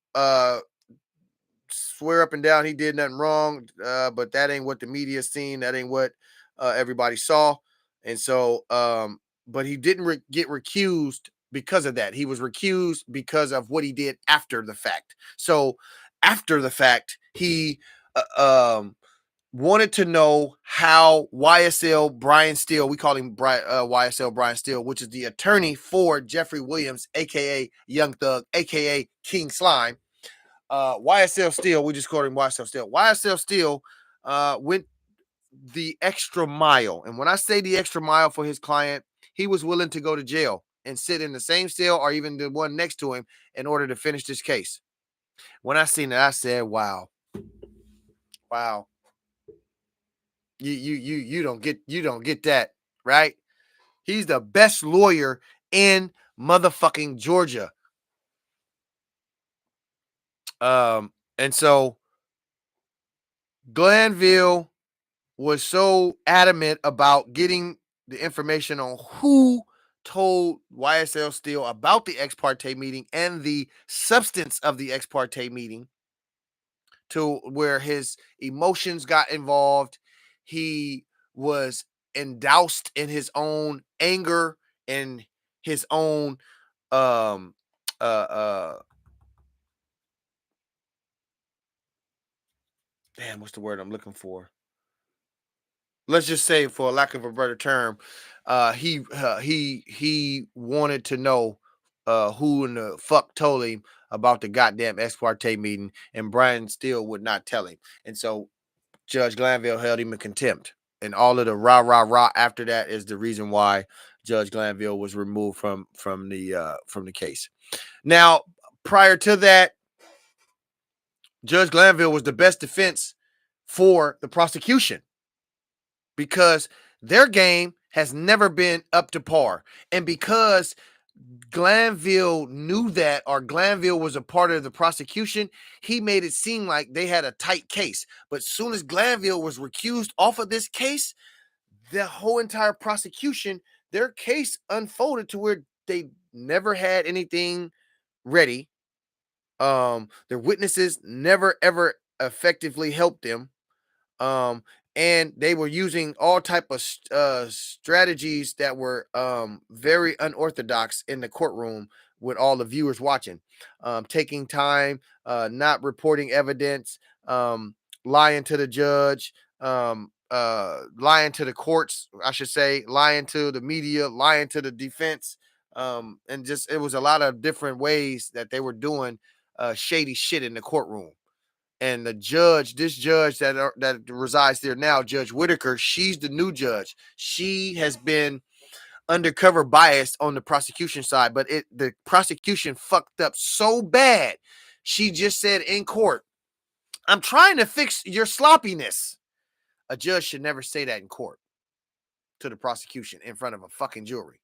swear up and down he did nothing wrong, but that ain't what the media seen. That ain't what everybody saw. And so, but he didn't get recused because of that. He was recused because of what he did after the fact. So after the fact, he wanted to know how YSL Brian Steele, we call him YSL Brian Steele, which is the attorney for Jeffrey Williams, aka Young Thug, aka King Slime. YSL Steele, we just called him YSL Steele. YSL Steele went the extra mile. And when I say the extra mile for his client, he was willing to go to jail and sit in the same cell or even the one next to him in order to finish this case. When I seen it, I said, wow. Wow. You don't get that, right? He's the best lawyer in motherfucking Georgia. And so Glanville was so adamant about getting the information on who told YSL Steele about the ex parte meeting and the substance of the ex parte meeting, to where his emotions got involved. He was endoused in his own anger, and his own um uh uh damn, what's the word I'm looking for? Let's just say, for lack of a better term, he wanted to know who in the fuck told him about the goddamn ex parte meeting, and Brian still would not tell him. And so Judge Glanville held him in contempt. And all of the rah rah rah after that is the reason why Judge Glanville was removed from the case. Now, prior to that, Judge Glanville was the best defense for the prosecution, because their game has never been up to par. And because Glanville knew that, or Glanville was a part of the prosecution, he made it seem like they had a tight case. But as soon as Glanville was recused off of this case, the whole entire prosecution, their case unfolded to where they never had anything ready. Their witnesses never ever effectively helped them. um and they were using all type of strategies that were very unorthodox in the courtroom, with all the viewers watching, taking time, not reporting evidence, lying to the judge, lying to the courts, I should say, lying to the media, lying to the defense, and just, it was a lot of different ways that they were doing shady shit in the courtroom. And the judge, this judge that resides there now, Judge Whitaker, she's the new judge. She has been undercover biased on the prosecution side, but the prosecution fucked up so bad. She just said in court, "I'm trying to fix your sloppiness." A judge should never say that in court to the prosecution in front of a fucking jury.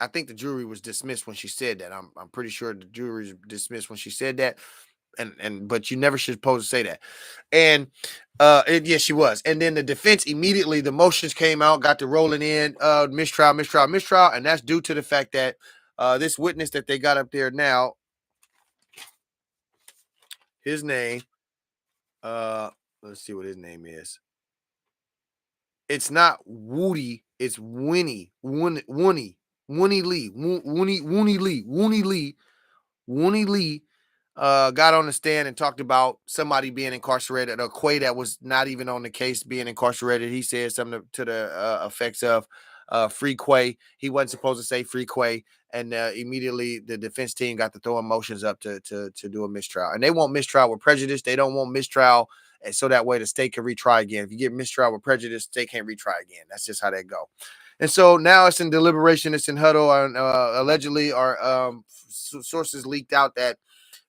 I think the jury was dismissed when she said that. I'm pretty sure the jury was dismissed when she said that. And but you never should supposed to say that. And yes, she was. And then the defense immediately, the motions came out, got to rolling in, mistrial, mistrial, mistrial, and that's due to the fact that this witness that they got up there now, his name, uh let's see what his name is. It's not Woody, it's Winnie, Woony, Woony Lee, Woony Lee, Woony Lee, Woony Lee, got on the stand and talked about somebody being incarcerated, a Quay that was not even on the case being incarcerated. He said something to the effects of free Quay. He wasn't supposed to say free Quay. And immediately the defense team got to throwing motions up to do a mistrial. And they want mistrial with prejudice. They don't want mistrial, and so that way the state can retry again. If you get mistrial with prejudice, they can't retry again. That's just how they go. And so now it's in deliberation. It's in huddle. And allegedly, our sources leaked out that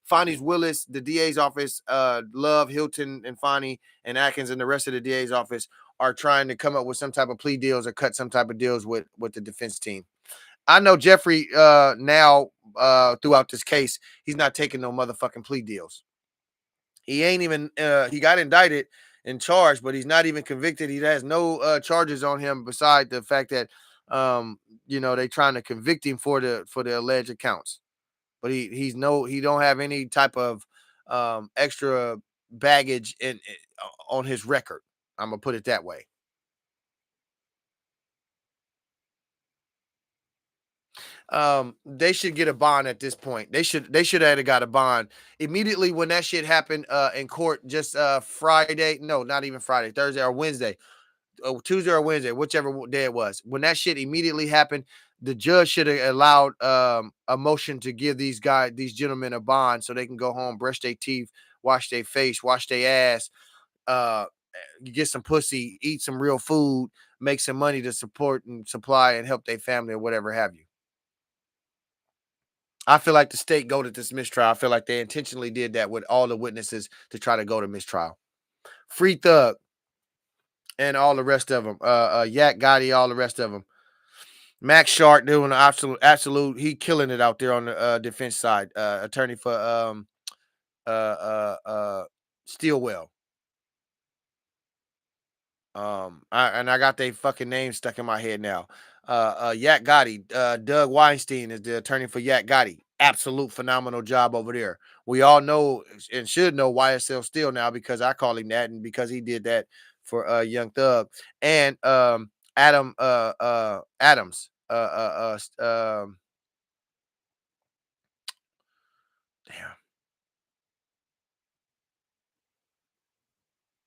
Fonnie's Willis, the DA's office, Love, Hilton, and Fonnie, and Atkins, and the rest of the DA's office are trying to come up with some type of plea deals or cut some type of deals with the defense team. I know Jeffrey now throughout this case, he's not taking no motherfucking plea deals. He ain't even he got indicted and charged, but he's not even convicted. He has no charges on him beside the fact that they trying to convict him for the alleged accounts. But he don't have any type of extra baggage on his record. I'm gonna put it that way. They should get a bond at this point. They should have got a bond immediately when that shit happened in court, just Friday. No, not even Friday, Thursday or Wednesday. Tuesday or Wednesday, whichever day it was. When that shit immediately happened, the judge should have allowed a motion to give these gentlemen a bond so they can go home, brush their teeth, wash their face, wash their ass, uh, get some pussy, eat some real food, make some money to support and supply and help their family or whatever have you. I feel like the state go to this mistrial. I feel like they intentionally did that with all the witnesses to try to go to mistrial. Free Thug and all the rest of them. Yak Gotti, all the rest of them. Max Shark doing the absolute. He killing it out there on the defense side. Attorney for uh uh uh Steelwell. I got their fucking names stuck in my head now. Yak Gotti, Doug Weinstein is the attorney for Yak Gotti. Absolute phenomenal job over there. We all know and should know YSL Steel now because I call him that and because he did that for Young Thug. And Adams. Damn.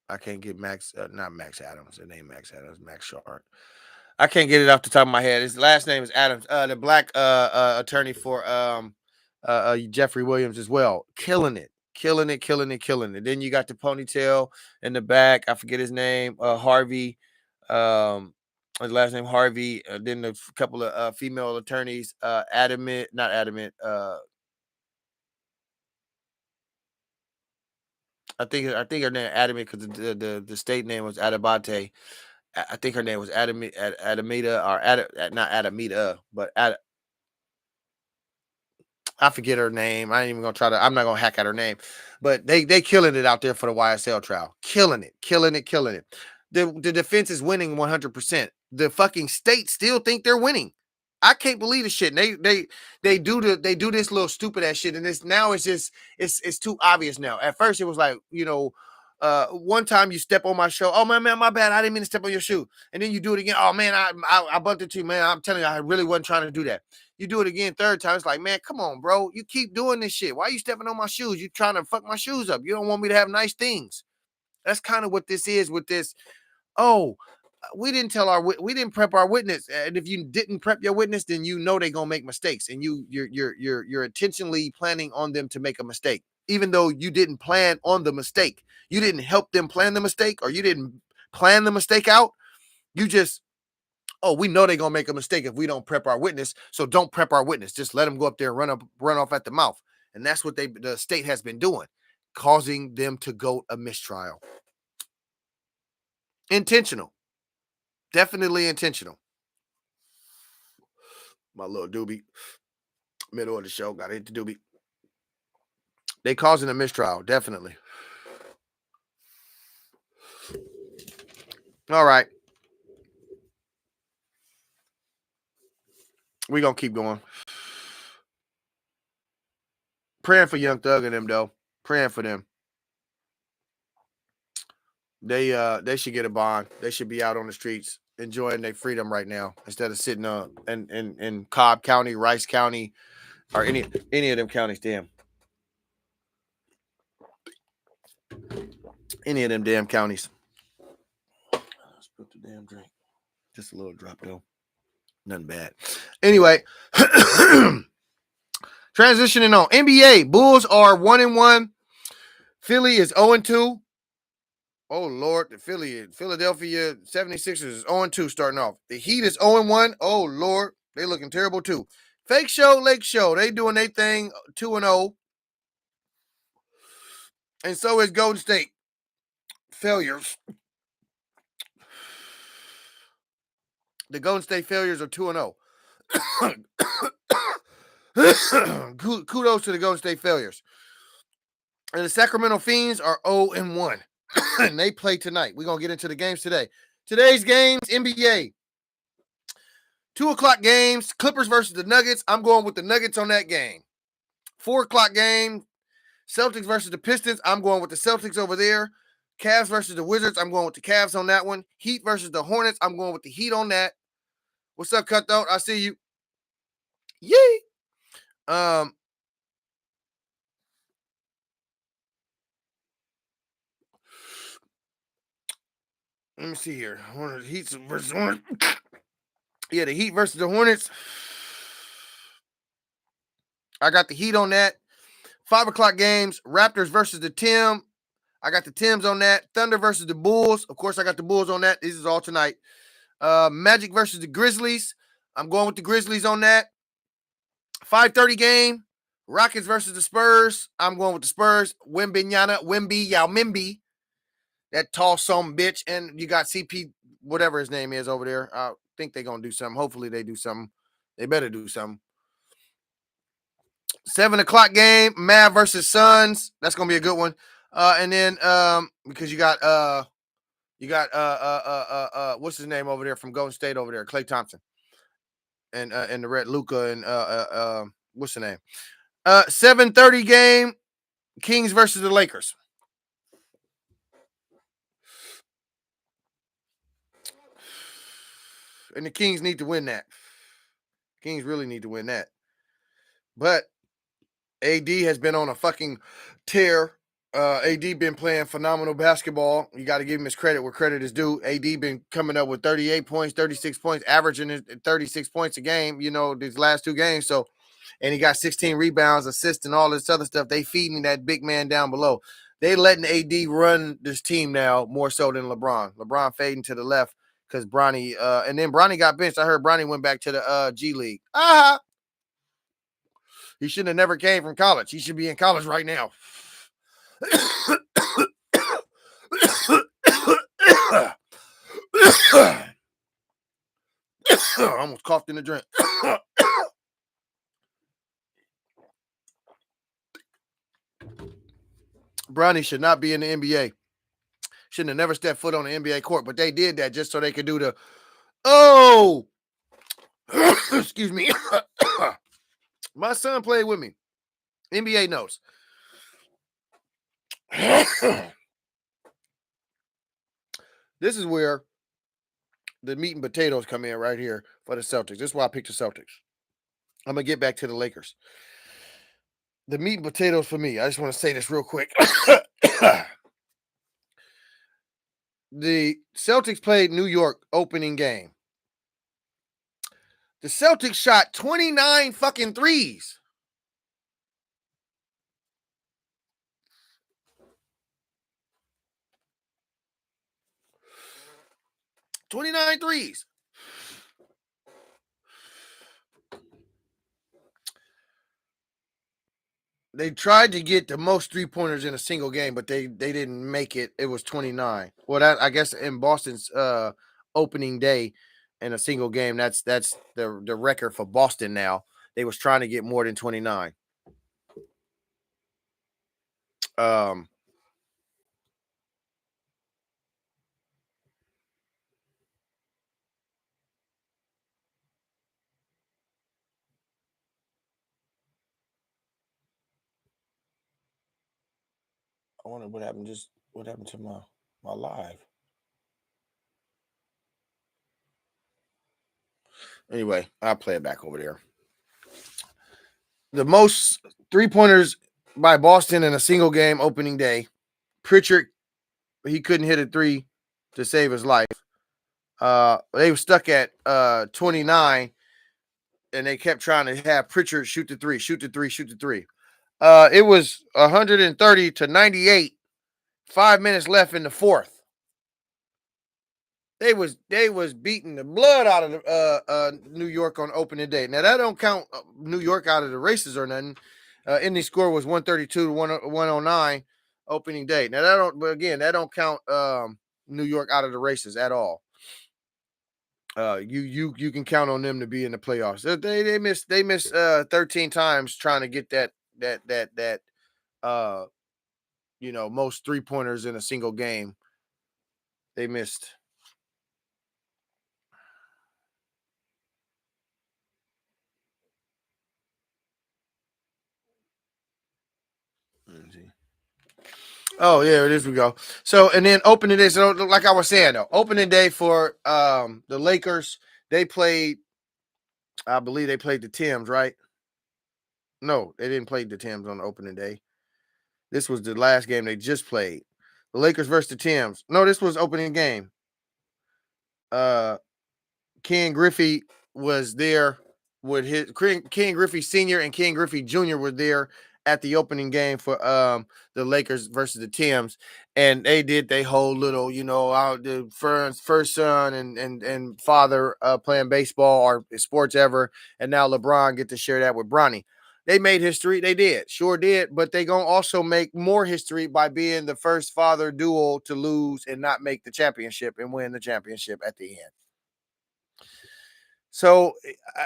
I can't get Max, not Max Adams. It ain't Max Adams, Max Short. I can't get it off the top of my head. His last name is Adams. The black attorney for Jeffrey Williams as well. Killing it. Then you got the ponytail in the back. I forget his name. Harvey. His last name Harvey. Then a couple of female attorneys. Adamant, not Adamant. I think her name Adamant because the state name was Adabate. I think her name was Adamita or not Adamita, but I forget her name. I ain't even gonna try to. I'm not gonna hack at her name, but they killing it out there for the YSL trial. Killing it. The defense is winning 100%. The fucking state still think they're winning. I can't believe the shit. And they do this little stupid ass shit, and it's too obvious now. At first, it was like, one time you step on my shoe. Oh man, my bad. I didn't mean to step on your shoe. And then you do it again. Oh man, I bumped into you, man. I'm telling you, I really wasn't trying to do that. You do it again, third time. It's like, man, come on, bro. You keep doing this shit. Why are you stepping on my shoes? You trying to fuck my shoes up. You don't want me to have nice things. That's kind of what this is with this. Oh, we didn't prep our witness, and if you didn't prep your witness, then you know they're gonna make mistakes, and you're intentionally planning on them to make a mistake, even though you didn't plan on the mistake. You didn't help them plan the mistake, or you didn't plan the mistake out. You just, we know they're gonna make a mistake if we don't prep our witness, so don't prep our witness. Just let them go up there and run off at the mouth, and that's what the state has been doing, causing them to go a mistrial. Intentional. Definitely intentional. My little doobie. Middle of the show. Gotta hit the doobie. They causing a mistrial. Definitely. All right. We're gonna keep going. Praying for Young Thug and them, though. Praying for them. They should get a bond. They should be out on the streets enjoying their freedom right now instead of sitting in Cobb County, Rice County, or any of them counties. Damn. Any of them damn counties. Let's put the damn drink. Just a little drop though. Nothing bad. Anyway, transitioning on. NBA. Bulls are 1-1. Philly is 0-2. Oh, Lord. The Philadelphia 76ers is 0-2 starting off. The Heat is 0-1. Oh, Lord. They looking terrible, too. Fake Show, Lake Show. They doing their thing 2-0. And so is Golden State. Failures. The Golden State failures are 2-0. Kudos to the Golden State failures. And the Sacramento Fiends are 0-1. And they play tonight. We're going to get into the games today. Today's games, NBA. 2:00 games, Clippers versus the Nuggets. I'm going with the Nuggets on that game. 4:00 game, Celtics versus the Pistons. I'm going with the Celtics over there. Cavs versus the Wizards. I'm going with the Cavs on that one. Heat versus the Hornets. I'm going with the Heat on that. What's up, Cutthroat? I see you. Yay. Let me see here. Heat versus Hornets. Yeah, the Heat versus the Hornets. I got the Heat on that. 5:00 games. Raptors versus the Tim. I got the Tims on that. Thunder versus the Bulls. Of course, I got the Bulls on that. This is all tonight. Magic versus the Grizzlies. I'm going with the Grizzlies on that. 5:30 game. Rockets versus the Spurs. I'm going with the Spurs. Wimby Yao Mimby. That tall some bitch. And you got CP, whatever his name is over there. I think they're going to do something. Hopefully they do something. They better do something. 7:00 game. Mav versus Suns. That's going to be a good one. And then because you got what's his name over there from Golden State over there, Klay Thompson, and the Red Luca and what's the name? 7:30 game, Kings versus the Lakers. And the Kings need to win that. Kings really need to win that. But AD has been on a fucking tear. AD been playing phenomenal basketball. You got to give him his credit where credit is due. AD been coming up with 38 points, 36 points, averaging 36 points a game, these last two games. So, and he got 16 rebounds, assists, and all this other stuff. They feeding that big man down below. They letting AD run this team now more so than LeBron. LeBron fading to the left because Bronny, and then Bronny got benched. I heard Bronny went back to the G League. He shouldn't have never came from college. He should be in college right now. I almost coughed in the drink. Bronny should not be in the NBA. Shouldn't have never stepped foot on the NBA court, but they did that just so they could do the, excuse me. My son played with me. NBA knows. This is where the meat and potatoes come in right here for the Celtics. This is why I picked the Celtics. I'm going to get back to the Lakers. The meat and potatoes for me, I just want to say this real quick. The Celtics played New York opening game. The Celtics shot 29 fucking threes. $29 threes. They tried to get the most 3-pointers in a single game, but they didn't make it. It was 29. Well, that I guess in Boston's opening day in a single game, that's the record for Boston now. They was trying to get more than 29. I wonder what happened to my live. Anyway, I'll play it back over there. The most 3-pointers by Boston in a single game opening day. Pritchard, he couldn't hit a 3 to save his life. They were stuck at 29, and they kept trying to have Pritchard shoot the 3. It was 130 to 98. 5 minutes left in the fourth. They was beating the blood out of New York on opening day. Now that don't count New York out of the races or nothing. Ending score was 132 to 109 opening day. Now that don't count New York out of the races at all. You can count on them to be in the playoffs. They missed 13 times trying to get that most 3-pointers in a single game. They missed. Oh yeah, it is. We go. So and then opening day. So like I was saying though, opening day for the Lakers. They played. I believe they played the Timbs, right? No, they didn't play the Timbs on the opening day. This was the last game they just played. The Lakers versus the Timbs. No, this was opening game. Ken Griffey was there with his Ken Griffey Sr. and Ken Griffey Jr. were there at the opening game for the Lakers versus the Timbs, and they did their whole little, out the first son and father playing baseball or sports ever, and now LeBron get to share that with Bronny. They made history. They did, sure did, but they gonna also make more history by being the first father duo to lose and not make the championship and win the championship at the end. So,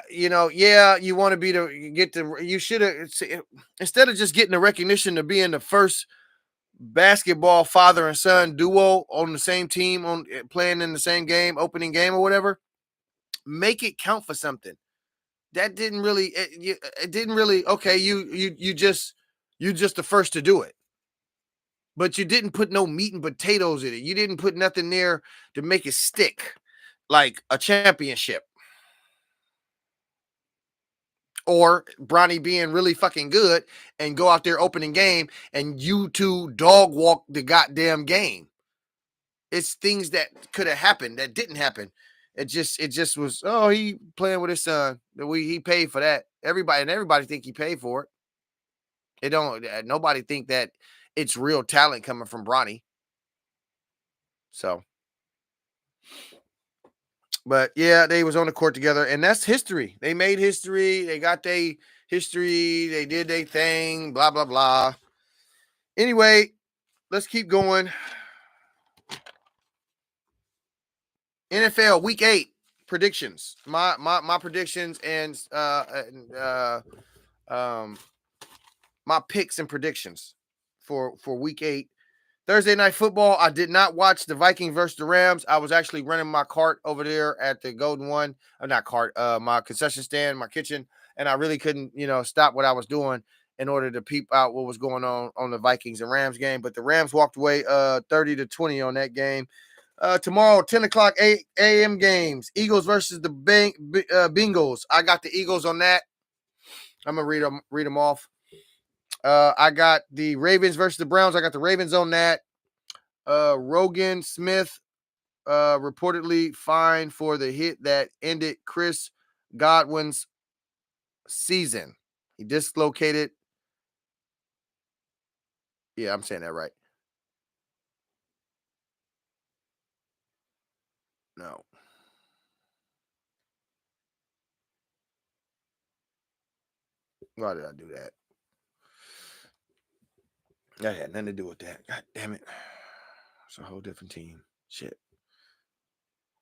you want to be you should have, instead of just getting the recognition of being the first basketball father and son duo on the same team, on playing in the same game, opening game or whatever, make it count for something. That didn't really, it didn't really, okay, you just the first to do it. But you didn't put no meat and potatoes in it. You didn't put nothing there to make it stick. like a championship. Or Bronny being really fucking good and go out there opening game and you two dog walk the goddamn game. It's things that could have happened that didn't happen. It just was, oh, he playing with his son. He paid for that. Everybody think he paid for it. It don't nobody think that it's real talent coming from Bronny. So, but yeah, they was on the court together, and that's history. They made history. They got their history. They did their thing. Blah blah blah. Anyway, let's keep going. NFL Week 8 predictions. My predictions and my picks and predictions for Week 8. Thursday night football. I did not watch the Vikings versus the Rams. I was actually running my cart over there at the Golden One. Not cart, my concession stand, my kitchen, and I really couldn't, stop what I was doing in order to peep out what was going on the Vikings and Rams game. But the Rams walked away 30-20 on that game. Tomorrow, 10 o'clock a.m. games. Eagles versus the Bengals. I got the Eagles on that. I'm going to read them off. I got the Ravens versus the Browns. I got the Ravens on that. Rogan Smith reportedly fined for the hit that ended Chris Godwin's season. He dislocated. Yeah, I'm saying that right. No. Why did I do that? That had nothing to do with that. God damn it. It's a whole different team. Shit.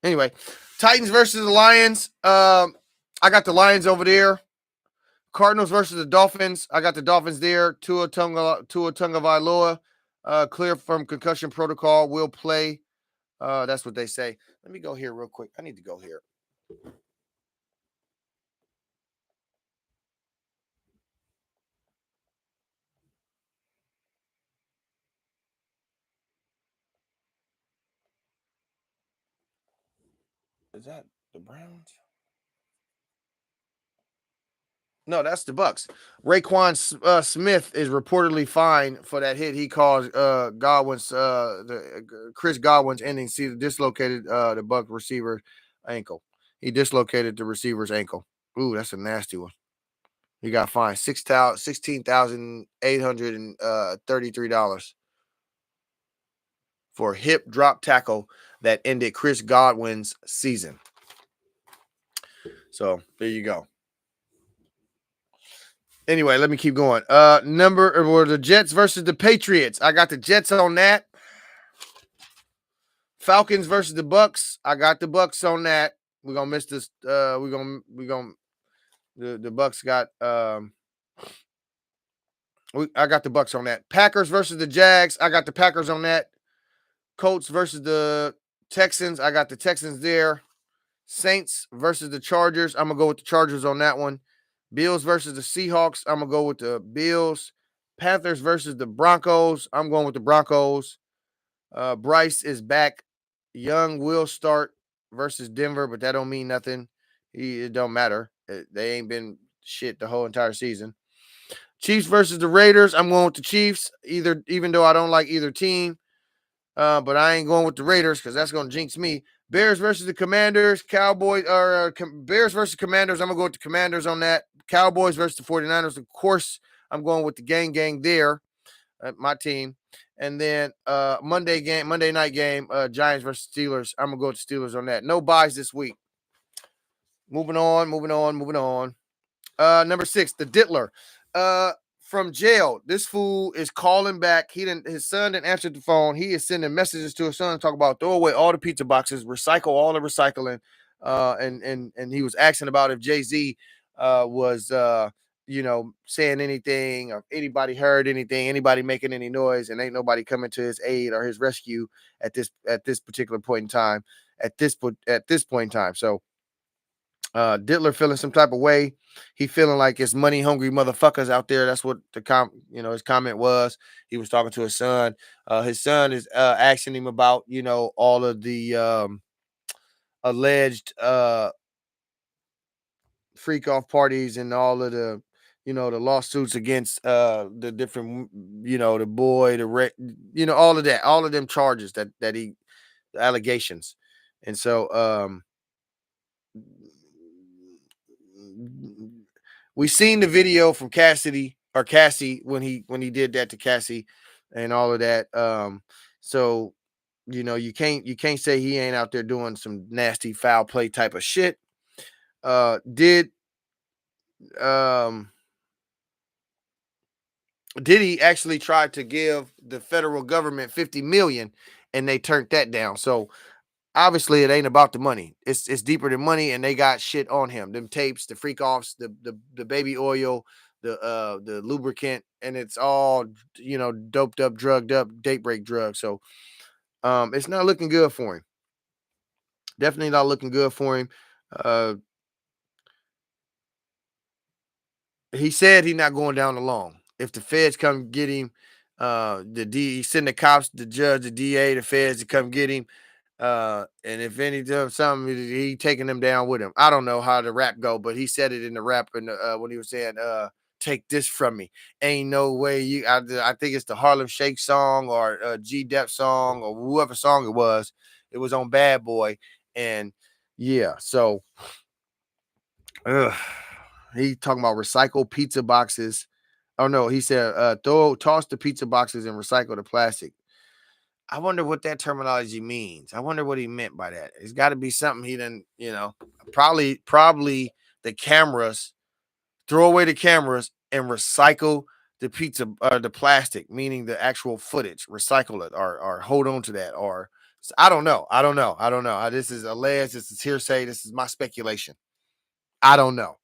Anyway, Titans versus the Lions. I got the Lions over there. Cardinals versus the Dolphins. I got the Dolphins there. Tua Tagovailoa, clear from concussion protocol, will play. That's what they say. Let me go here real quick. I need to go here. Is that the Browns? No, that's the Bucks. Raekwon Smith is reportedly fined for that hit he caused Chris Godwin's ending season, dislocated the Buck receiver ankle. He dislocated the receiver's ankle. Ooh, that's a nasty one. He got fined $16,833 for a hip drop tackle that ended Chris Godwin's season. So there you go. Anyway, let me keep going. The Jets versus the Patriots. I got the Jets on that. Falcons versus the Bucks. I got the Bucks on that. We're gonna miss this. The Bucks got. I got the Bucks on that. Packers versus the Jags. I got the Packers on that. Colts versus the Texans. I got the Texans there. Saints versus the Chargers. I'm gonna go with the Chargers on that one. Bills versus the Seahawks. I'm going to go with the Bills. Panthers versus the Broncos. I'm going with the Broncos. Bryce is back. Young will start versus Denver, but that don't mean nothing. It don't matter. They ain't been shit the whole entire season. Chiefs versus the Raiders. I'm going with the Chiefs, even though I don't like either team. But I ain't going with the Raiders because that's going to jinx me. Bears versus the Commanders. Bears versus Commanders. I'm going to go with the Commanders on that. Cowboys versus the 49ers. Of course, I'm going with the gang there. My team. And then Monday night game, Giants versus Steelers. I'm going to go with the Steelers on that. No buys this week. Moving on. Number 6, the Diddler. From jail, this fool is calling back. His son didn't answer the phone. He is sending messages to his son to talk about throw away all the pizza boxes, recycle all the recycling. And he was asking about if Jay-Z was saying anything, or anybody heard anything, anybody making any noise, and ain't nobody coming to his aid or his rescue at this particular point in time. At this point in time. So Diddler feeling some type of way. He feeling like it's money hungry motherfuckers out there. That's what his comment was. He was talking to his son. His son is asking him about all of the alleged freak off parties and all of the, the lawsuits against the different, the boy, all of that, all of them charges that he, the allegations. And so we seen the video from Cassie when he did that to Cassie and all of that. So you can't say he ain't out there doing some nasty foul play type of shit. Did he actually try to give the federal government 50 million and they turned that down? So obviously it ain't about the money. It's deeper than money, and they got shit on him. Them tapes, the freak offs, the baby oil, the lubricant, and it's all doped up, drugged up, date break drugs. So it's not looking good for him. Definitely not looking good for him. He said he's not going down alone. If the feds come get him, he send the cops, the judge, the DA, the feds to come get him. And if any does something, he taking them down with him. I don't know how the rap go, but he said it in the rap and when he was saying, "Take this from me." Ain't no way you. I think it's the Harlem Shake song or G Dep song or whoever song it was. It was on Bad Boy, and yeah, so. Ugh. He talking about recycle pizza boxes. Oh no, he said toss the pizza boxes and recycle the plastic. I wonder what that terminology means. I wonder what he meant by that. It's got to be something he didn't, probably the cameras, throw away the cameras and recycle the pizza, the plastic, meaning the actual footage, recycle it or hold on to that. Or I don't know. I don't know. I don't know. This is alleged. This is hearsay. This is my speculation. I don't know.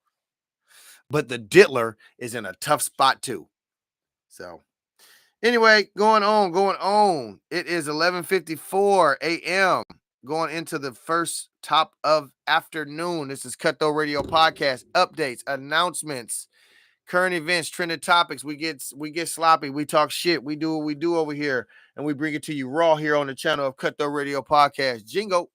But the Diddler is in a tough spot too. So anyway, going on. It is 11:54 a.m. going into the first top of afternoon. This is Cutthroat Radio Podcast. Updates, announcements, current events, trending topics. We get sloppy. We talk shit. We do what we do over here, and we bring it to you raw here on the channel of Cutthroat Radio Podcast. Jingle.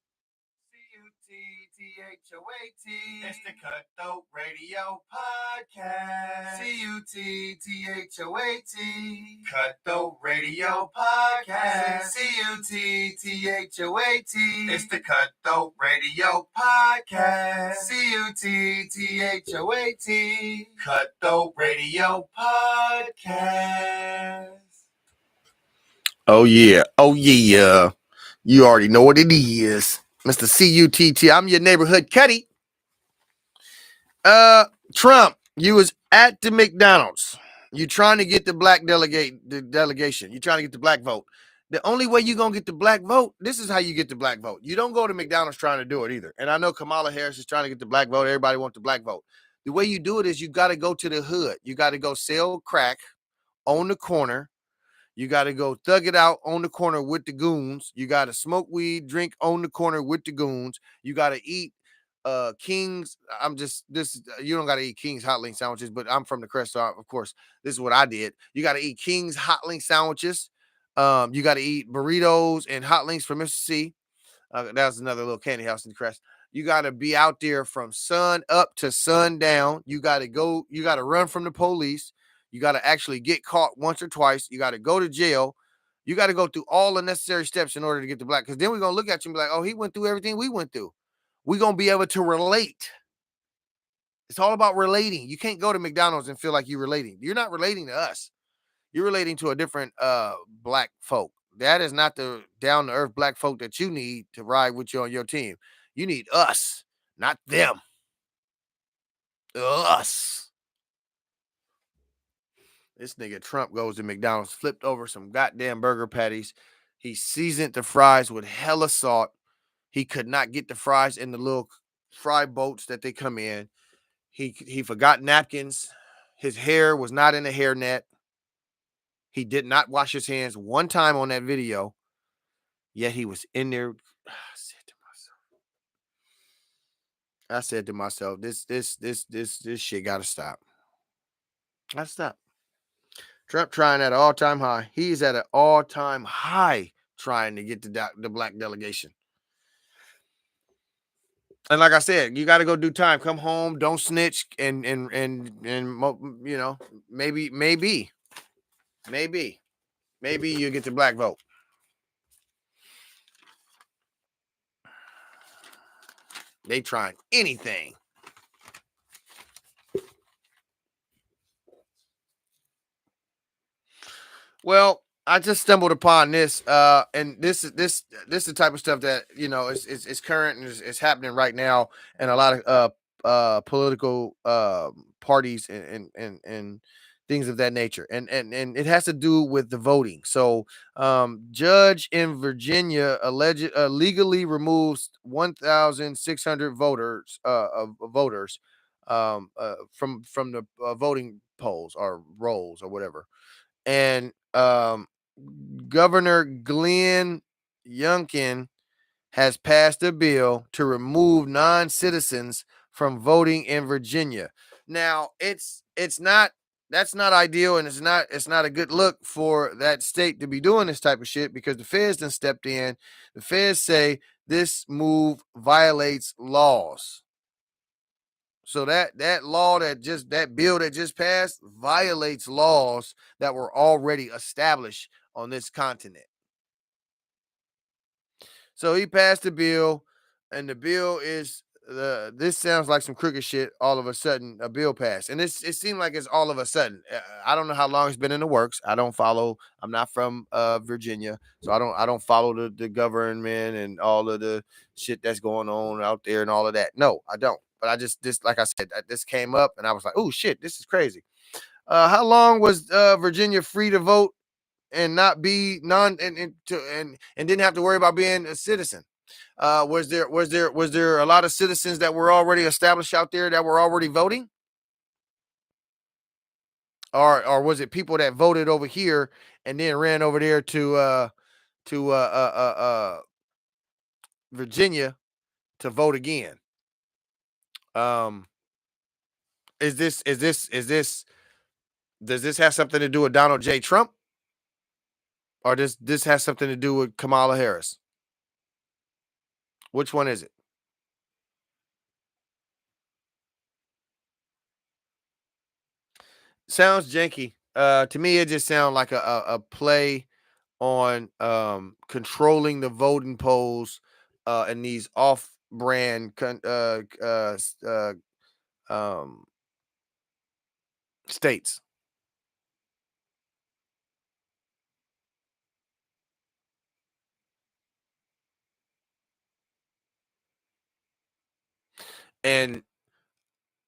C-U-T-T-H-O-A-T. It's the Cutthroat Radio Podcast. C-U-T-T-H-O-A-T. Cutthroat Radio Podcast. C-U-T-T-H-O-A-T. It's the Cutthroat Radio Podcast. C-U-T-T-H-O-A-T. Cutthroat Radio Podcast. Oh yeah. Oh yeah. You already know what it is. Mr. C-U-T-T. I'm your neighborhood Cuddy. Trump, you was at the McDonald's. You trying to get the black delegation. You trying to get the black vote. The only way you going to get the black vote, this is how you get the black vote. You don't go to McDonald's trying to do it either. And I know Kamala Harris is trying to get the black vote. Everybody wants the black vote. The way you do it is you got to go to the hood. You got to go sell crack on the corner. You got to go thug it out on the corner with the goons. You got to smoke weed, drink on the corner with the goons. You got to eat King's. You don't got to eat King's hot link sandwiches, but I'm from the Crest, so of course this is what I did. You got to eat King's hot link sandwiches. You got to eat burritos and hot links from Mississippi. That's another little candy house in the Crest. You got to be out there from sun up to sundown. You got to run from the police. You got to actually get caught once or twice. You got to go to jail. You got to go through all the necessary steps in order to get the black. Because then we're going to look at you and be like, oh, he went through everything we went through. We're going to be able to relate. It's all about relating. You can't go to McDonald's and feel like you're relating. You're not relating to us. You're relating to a different black folk. That is not the down-to-earth black folk that you need to ride with you on your team. You need us, not them. Us. This nigga Trump goes to McDonald's, flipped over some goddamn burger patties. He seasoned the fries with hella salt. He could not get the fries in the little fry boats that they come in. He forgot napkins. His hair was not in a hairnet. He did not wash his hands one time on that video. Yet he was in there. I said to myself, this shit gotta stop. Gotta stop. Trump trying at an all-time high. He's at an all-time high trying to get the black delegation. And like I said, you got to go do time. Come home, don't snitch, and you know, maybe you get the black vote. They trying anything. Well, I just stumbled upon this, and this is the type of stuff that, you know, it's current and it's happening right now, and a lot of political parties and things of that nature, and it has to do with the voting. So, judge in Virginia legally removes 1,600 voters of voters from the voting polls or rolls or whatever, and Governor Glenn Youngkin has passed a bill to remove non-citizens from voting in Virginia. Now, it's not that's not ideal, and it's not a good look for that state to be doing this type of shit, because the feds done stepped in. The feds say this move violates laws. So that bill that just passed violates laws that were already established on this continent. So he passed the bill, and the bill is this sounds like some crooked shit. All of a sudden, a bill passed, and it seemed like it's all of a sudden. I don't know how long it's been in the works. I don't follow. I'm not from Virginia, so I don't follow the government and all of the shit that's going on out there and all of that. No, I don't. But I just this like I said, this came up, and I was like, oh shit, this is crazy. How long was Virginia free to vote and not be and didn't have to worry about being a citizen? Was there a lot of citizens that were already established out there that were already voting, or was it people that voted over here and then ran over there to Virginia to vote again? Um, is this does this have something to do with Donald J. Trump, or does this has something to do with Kamala Harris? Which one is it? Sounds janky. To me, it just sounds like a play on controlling the voting polls in these off-brand um, states. And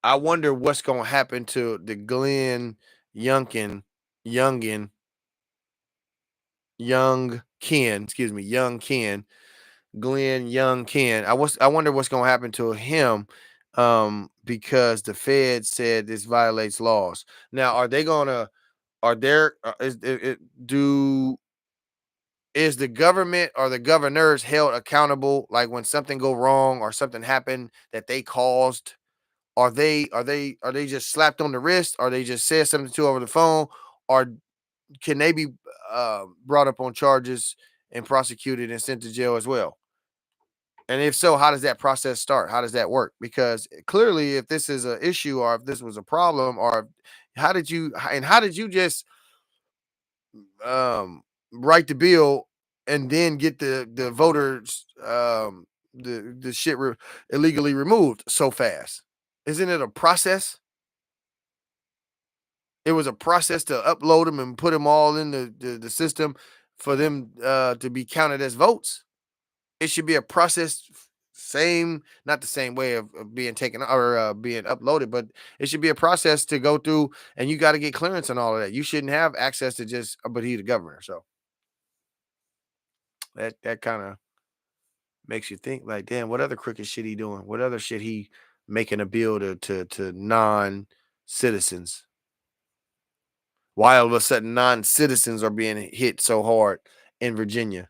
I wonder what's going to happen to the Glenn Youngkin, Youngin, Young Ken, excuse me, Young Ken, Glenn Young Ken. I wonder what's going to happen to him, because the Fed said this violates laws. Now, are they going to are there is it, do is the government or the governors held accountable, like when something go wrong or something happened that they caused? Are they just slapped on the wrist, or they just said something to over the phone, or can they be brought up on charges and prosecuted and sent to jail as well? And if so, how does that process start? How does that work? Because clearly, if this is an issue, or if this was a problem, or how did you just write the bill and then get the voters the shit illegally removed so fast? Isn't it a process? It was a process to upload them and put them all in the system for them to be counted as votes. It should be a process, same, not the same way of being taken or being uploaded, but it should be a process to go through, and you got to get clearance and all of that. You shouldn't have access to just, but he the governor. So that kind of makes you think, like, damn, what other crooked shit he doing? What other shit he making a bill to non citizens? Why all of a sudden non citizens are being hit so hard in Virginia?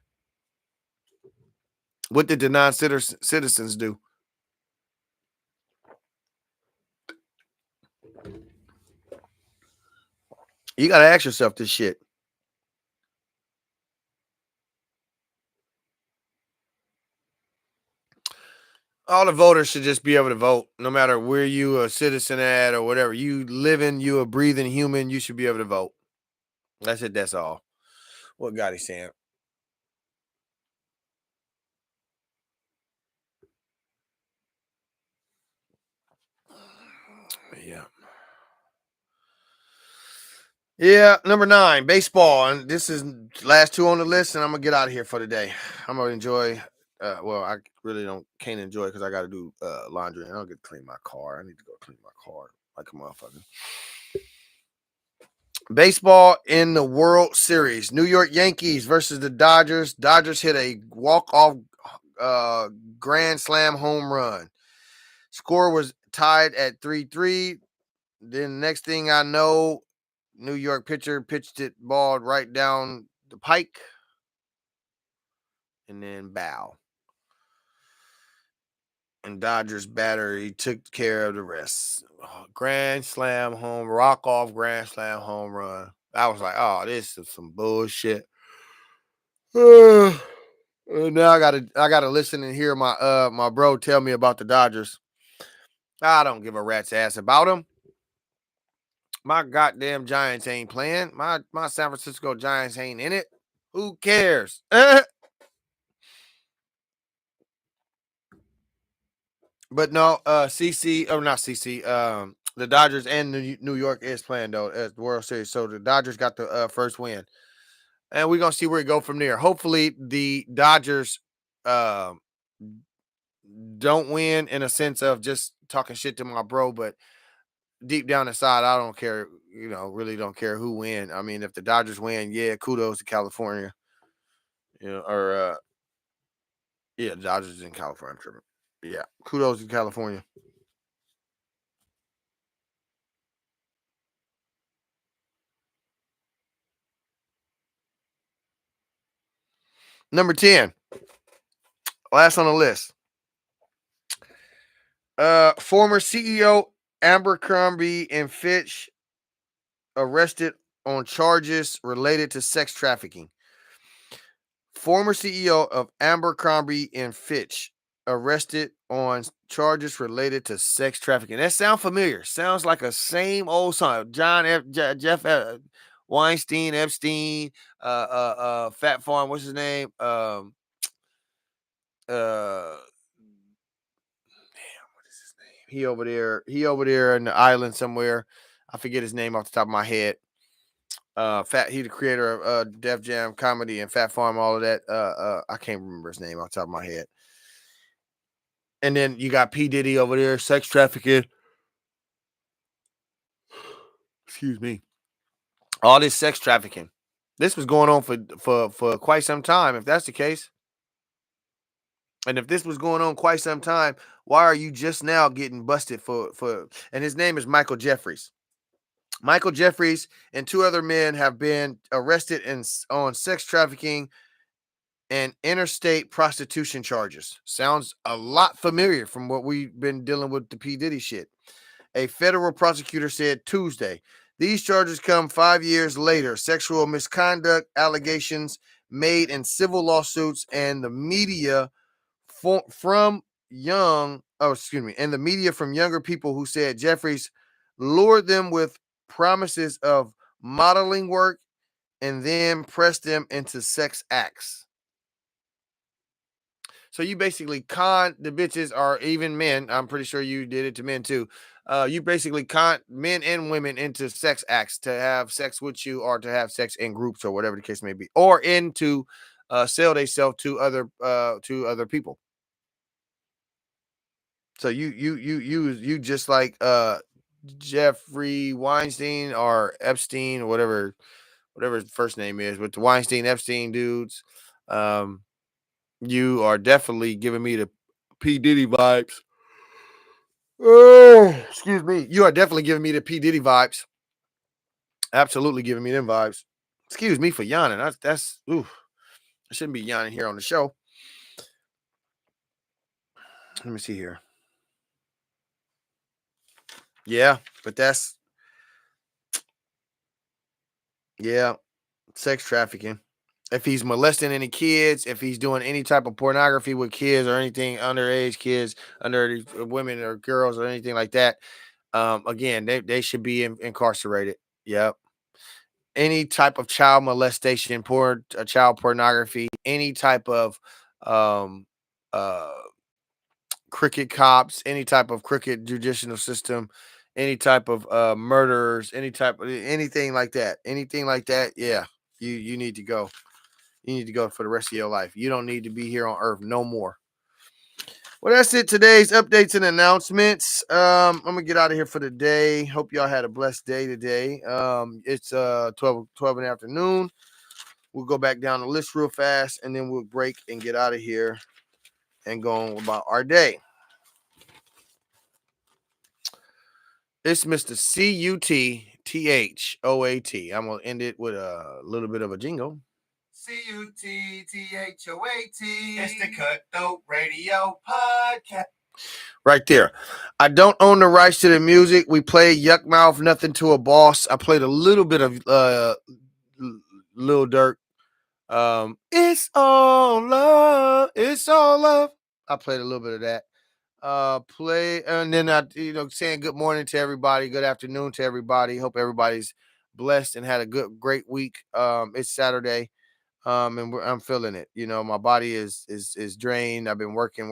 What did the non citizens do? You got to ask yourself this shit. All the voters should just be able to vote, no matter where you a citizen at or whatever. You living, you a breathing human, you should be able to vote. That's it. That's all. What God is saying. Yeah. Yeah, number 9, baseball. And this is last 2 on the list, and I'm gonna get out of here for the day. I'm gonna enjoy. Well, I really can't enjoy because I got to do laundry, and I'll get to clean my car. I need to go clean my car like a motherfucker. Baseball in the World Series. New York Yankees versus the Dodgers. Dodgers hit a walk-off uh, grand slam home run. Score was tied at 3-3. Then next thing I know, New York pitcher pitched it ball right down the pike and then bow. And Dodgers batter, he took care of the rest. Grand slam home, rock off grand slam home run. I was like, oh, this is some bullshit. Now I gotta listen and hear my bro tell me about the Dodgers. I don't give a rat's ass about them. My goddamn Giants ain't playing. My San Francisco Giants ain't in it. Who cares? But no, CC or not CC. The Dodgers and New York is playing though at the World Series. So the Dodgers got the first win, and we're gonna see where it go from there. Hopefully, the Dodgers uh, don't win in a sense of just talking shit to my bro, but deep down inside, I don't care. Really don't care who win. I mean, if the Dodgers win, yeah, kudos to California. Or yeah, the Dodgers in California. I'm tripping. Yeah, kudos to California. Number 10, last on the list. Former CEO Abercrombie and Fitch arrested on charges related to sex trafficking. Former CEO of Abercrombie and Fitch arrested on charges related to sex trafficking. That sounds familiar. Sounds like a same old song. Jeff Weinstein, Epstein, Fat Farm. What's his name? Uh, what is his name? He over there. He over there in the island somewhere. I forget his name off the top of my head. He the creator of Def Jam comedy and Fat Farm, all of that. I can't remember his name off the top of my head. And then you got P. Diddy over there, sex trafficking. Excuse me. All this sex trafficking. This was going on for quite some time, if that's the case. And if this was going on quite some time, why are you just now getting busted for and his name is MichaelJeffries. MichaelJeffries and 2 other men have been arrested on sex trafficking and interstate prostitution charges. Sounds a lot familiar from what we've been dealing with the P. Diddy shit. A federal prosecutor said Tuesday. These charges come 5 years later. Sexual misconduct allegations made in civil lawsuits and the media from and the media from younger people who said Jeffries lured them with promises of modeling work and then pressed them into sex acts. So you basically con the bitches or even men. I'm pretty sure you did it to men too. You basically con men and women into sex acts to have sex with you or to have sex in groups or whatever the case may be, or into sell themselves to other people. So you just like Jeffrey Weinstein or Epstein or whatever his first name is, with the Weinstein Epstein dudes. Um, you are definitely giving me the P Diddy vibes. Oh, excuse me. You are definitely giving me the P Diddy vibes. Absolutely giving me them vibes. Excuse me for yawning. That's ooh. I shouldn't be yawning here on the show. Let me see here. Yeah, but yeah, sex trafficking. if he's molesting any kids, if he's doing any type of pornography with kids or anything, underage kids, underage women or girls or anything like that, again, they should be incarcerated. Yep. Any type of child molestation, child pornography, any type of um, uh, crooked cops, any type of crooked judicial system, any type of murderers, anything like that. Yeah, you need to go. You need to go for the rest of your life. You don't need to be here on Earth no more. Well, that's it. Today's updates and announcements. I'm gonna get out of here for the day. Hope y'all had a blessed day today. It's 12 in the afternoon. We'll go back down the list real fast, and then we'll break and get out of here and go on about our day. It's Mr. CUTTHOAT. I'm gonna end it with a little bit of a jingle. CUTTHOAT. It's the Cutthroat Radio Podcast. Right there. I don't own the rights to the music. We played Yukmouth Nothing to a Boss. I played a little bit of Lil Durk. It's all love. It's all love. I played a little bit of that. Play and then I saying good morning to everybody, good afternoon to everybody. Hope everybody's blessed and had a great week. It's Saturday. And I'm feeling it. My body is drained. I've been working.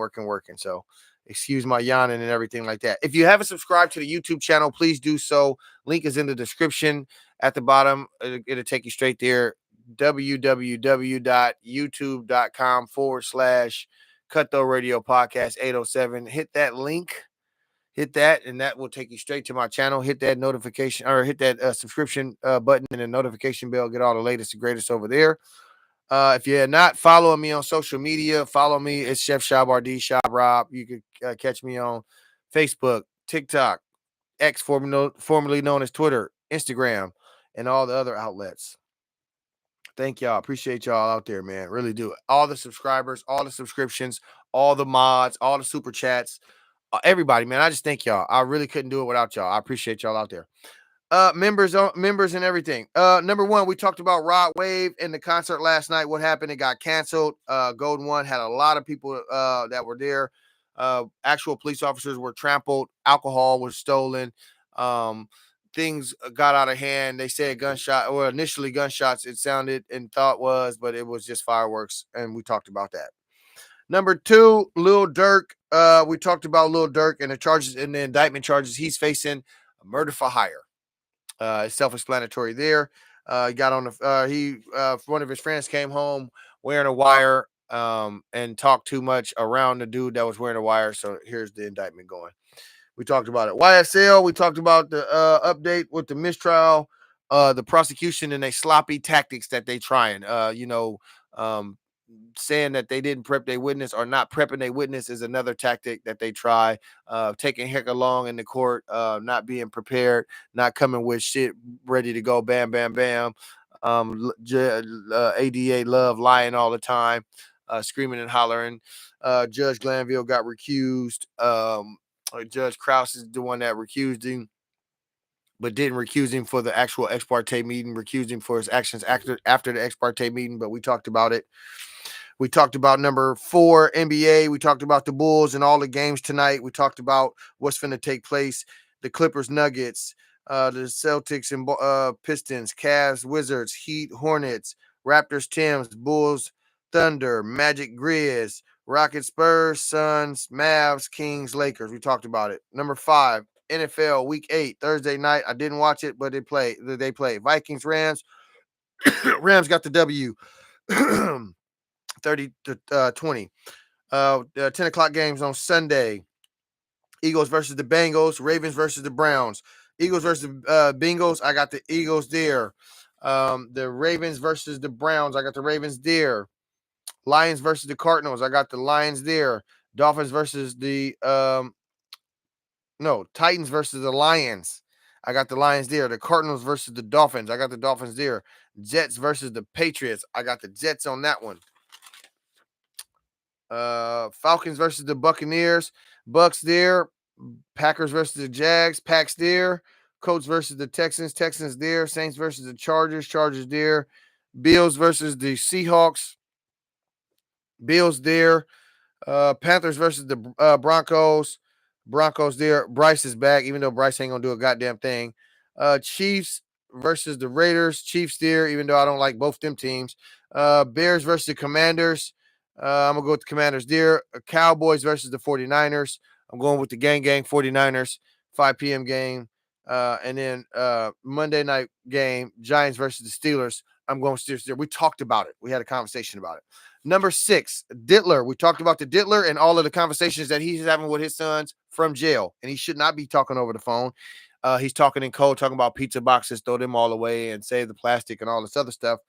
So excuse my yawning and everything like that. If you haven't subscribed to the YouTube channel, please do so. Link is in the description at the bottom. It'll take you straight there. www.youtube.com/Cutthroat Radio Podcast 807. Hit that link. Hit that, and that will take you straight to my channel. Hit that notification or hit that subscription button and the notification bell. Get all the latest and greatest over there. If you're not following me on social media, follow me. It's Chef Shab RD, Shab Rob. You can catch me on Facebook, TikTok, X, formerly known as Twitter, Instagram, and all the other outlets. Thank y'all. Appreciate y'all out there, man. Really do. All the subscribers, all the subscriptions, all the mods, all the super chats, everybody, man. I just thank y'all. I really couldn't do it without y'all. I appreciate y'all out there. Members and everything. Number one, we talked about RodWave in the concert last night. What happened? It got canceled. Golden One had a lot of people that were there. Actual police officers were trampled. Alcohol was stolen. Things got out of hand. They said initially gunshots, it sounded and thought was, but it was just fireworks. And we talked about that. Number two, Lil Durk. We talked about Lil Durk and the charges and the indictment charges. He's facing murder for hire. It's self-explanatory there. He got on the one of his friends came home wearing a wire and talked too much around the dude that was wearing a wire. So here's the indictment going. We talked about it. YSL, we talked about the update with the mistrial, the prosecution and their sloppy tactics that they trying. Saying that they didn't prep their witness or not prepping their witness is another tactic that they try. Taking heck along in the court, not being prepared, not coming with shit ready to go. Bam, bam, bam. ADA love lying all the time, screaming and hollering. Judge Glanville got recused. Judge Krause is the one that recused him, but didn't recuse him for the actual ex parte meeting, recused him for his actions after the ex parte meeting, but we talked about it. We talked about number 4, NBA. We talked about the Bulls and all the games tonight. We talked about what's going to take place, the Clippers, Nuggets, the Celtics and Pistons, Cavs, Wizards, Heat, Hornets, Raptors, Timbs, Bulls, Thunder, Magic, Grizz, Rockets, Spurs, Suns, Mavs, Kings, Lakers. We talked about it. Number 5, NFL Week 8, Thursday night. I didn't watch it, but they played. Vikings, Rams. Rams got the W. 30-20. 10 o'clock games on Sunday. Eagles versus the Bengals. Ravens versus the Browns. Eagles versus Bengals. I got the Eagles there. The Ravens versus the Browns. I got the Ravens there. Lions versus the Cardinals. I got the Lions there. Dolphins versus the Titans versus the Lions. I got the Lions there. The Cardinals versus the Dolphins. I got the Dolphins there. Jets versus the Patriots. I got the Jets on that one. Falcons versus the Buccaneers. Bucks there. Packers versus the Jags. Packs there. Colts versus the Texans. Texans there. Saints versus the Chargers. Chargers there. Bills versus the Seahawks. Bills there. Panthers versus the Broncos. Broncos there. Bryce is back, even though Bryce ain't gonna do a goddamn thing. Chiefs versus the Raiders. Chiefs there, even though I don't like both them teams. Bears versus the Commanders. I'm gonna go with the Commanders there. Cowboys versus the 49ers. I'm going with the gang 49ers. 5 p.m. game. And then Monday night game, Giants versus the Steelers. I'm going Steelers there. We talked about it. We had a conversation about it. Number 6, Diddler. We talked about the Diddler and all of the conversations that he's having with his sons from jail. And he should not be talking over the phone. He's talking in code, talking about pizza boxes, throw them all away and save the plastic and all this other stuff.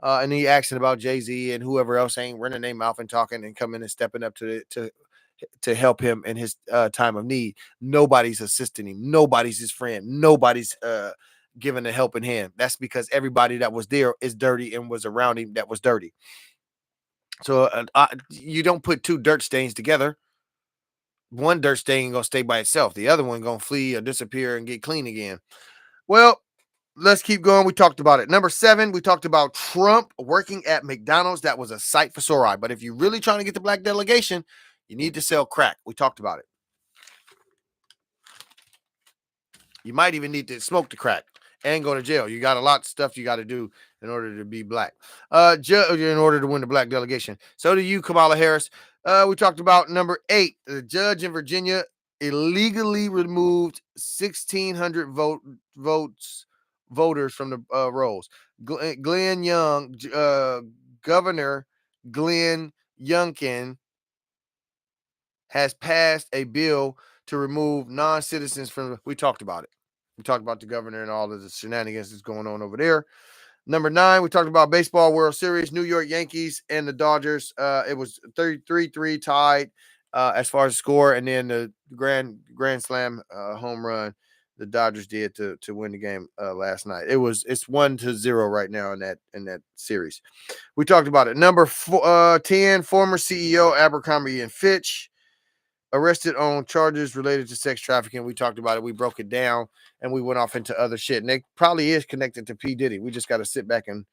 And he asking about Jay-Z and whoever else ain't running their mouth and talking and coming and stepping up to help him in his time of need. Nobody's assisting him. Nobody's his friend. Nobody's giving a helping hand. That's because everybody that was there is dirty and was around him that was dirty. So you don't put two dirt stains together. One dirt stain gonna stay by itself. The other one gonna flee or disappear and get clean again. Well, let's keep going. We talked about it. Number 7, we talked about Trump working at McDonald's. That was a sight for sore eye. But if you're really trying to get the black delegation, you need to sell crack. We talked about it. You might even need to smoke the crack and go to jail. You got a lot of stuff you got to do in order to be black. In order to win the black delegation. So do you, Kamala Harris. We talked about number 8. The judge in Virginia illegally removed 1,600 voters from the rolls. Governor Glenn Youngkin has passed a bill to remove non-citizens from. We talked about it. We talked about the governor and all of the shenanigans that's going on over there. Number 9, we talked about baseball World Series, New York Yankees and the Dodgers. It was 33-3 tied as far as score, and then the grand slam home run the Dodgers did to win the game last night. It's 1-0 right now in that series. We talked about it. Number 10, former CEO Abercrombie and Fitch arrested on charges related to sex trafficking. We talked about it. We broke it down, and we went off into other shit. And it probably is connected to P. Diddy. We just got to sit back and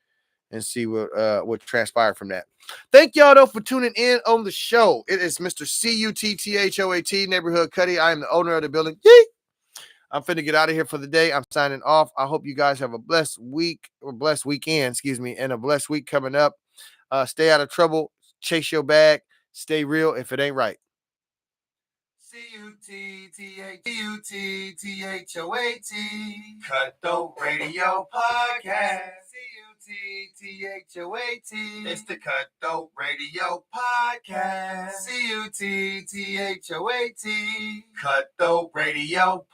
see what transpired from that. Thank y'all, though, for tuning in on the show. It is Mr. CUTTHOAT, Neighborhood Cuddy. I am the owner of the building. Yee! I'm finna get out of here for the day. I'm signing off. I hope you guys have a blessed week, or blessed weekend, and a blessed week coming up. Stay out of trouble. Chase your bag. Stay real if it ain't right. CUTTHOAT Cutthroat Radio Podcast. CUTTHOAT. It's the Cutthroat Radio Podcast. CUTTHOAT Cutthroat Radio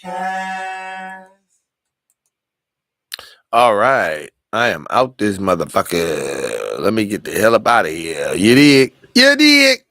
Podcast. All right. I am out this motherfucker. Let me get the hell up out of here. You dig? You dig?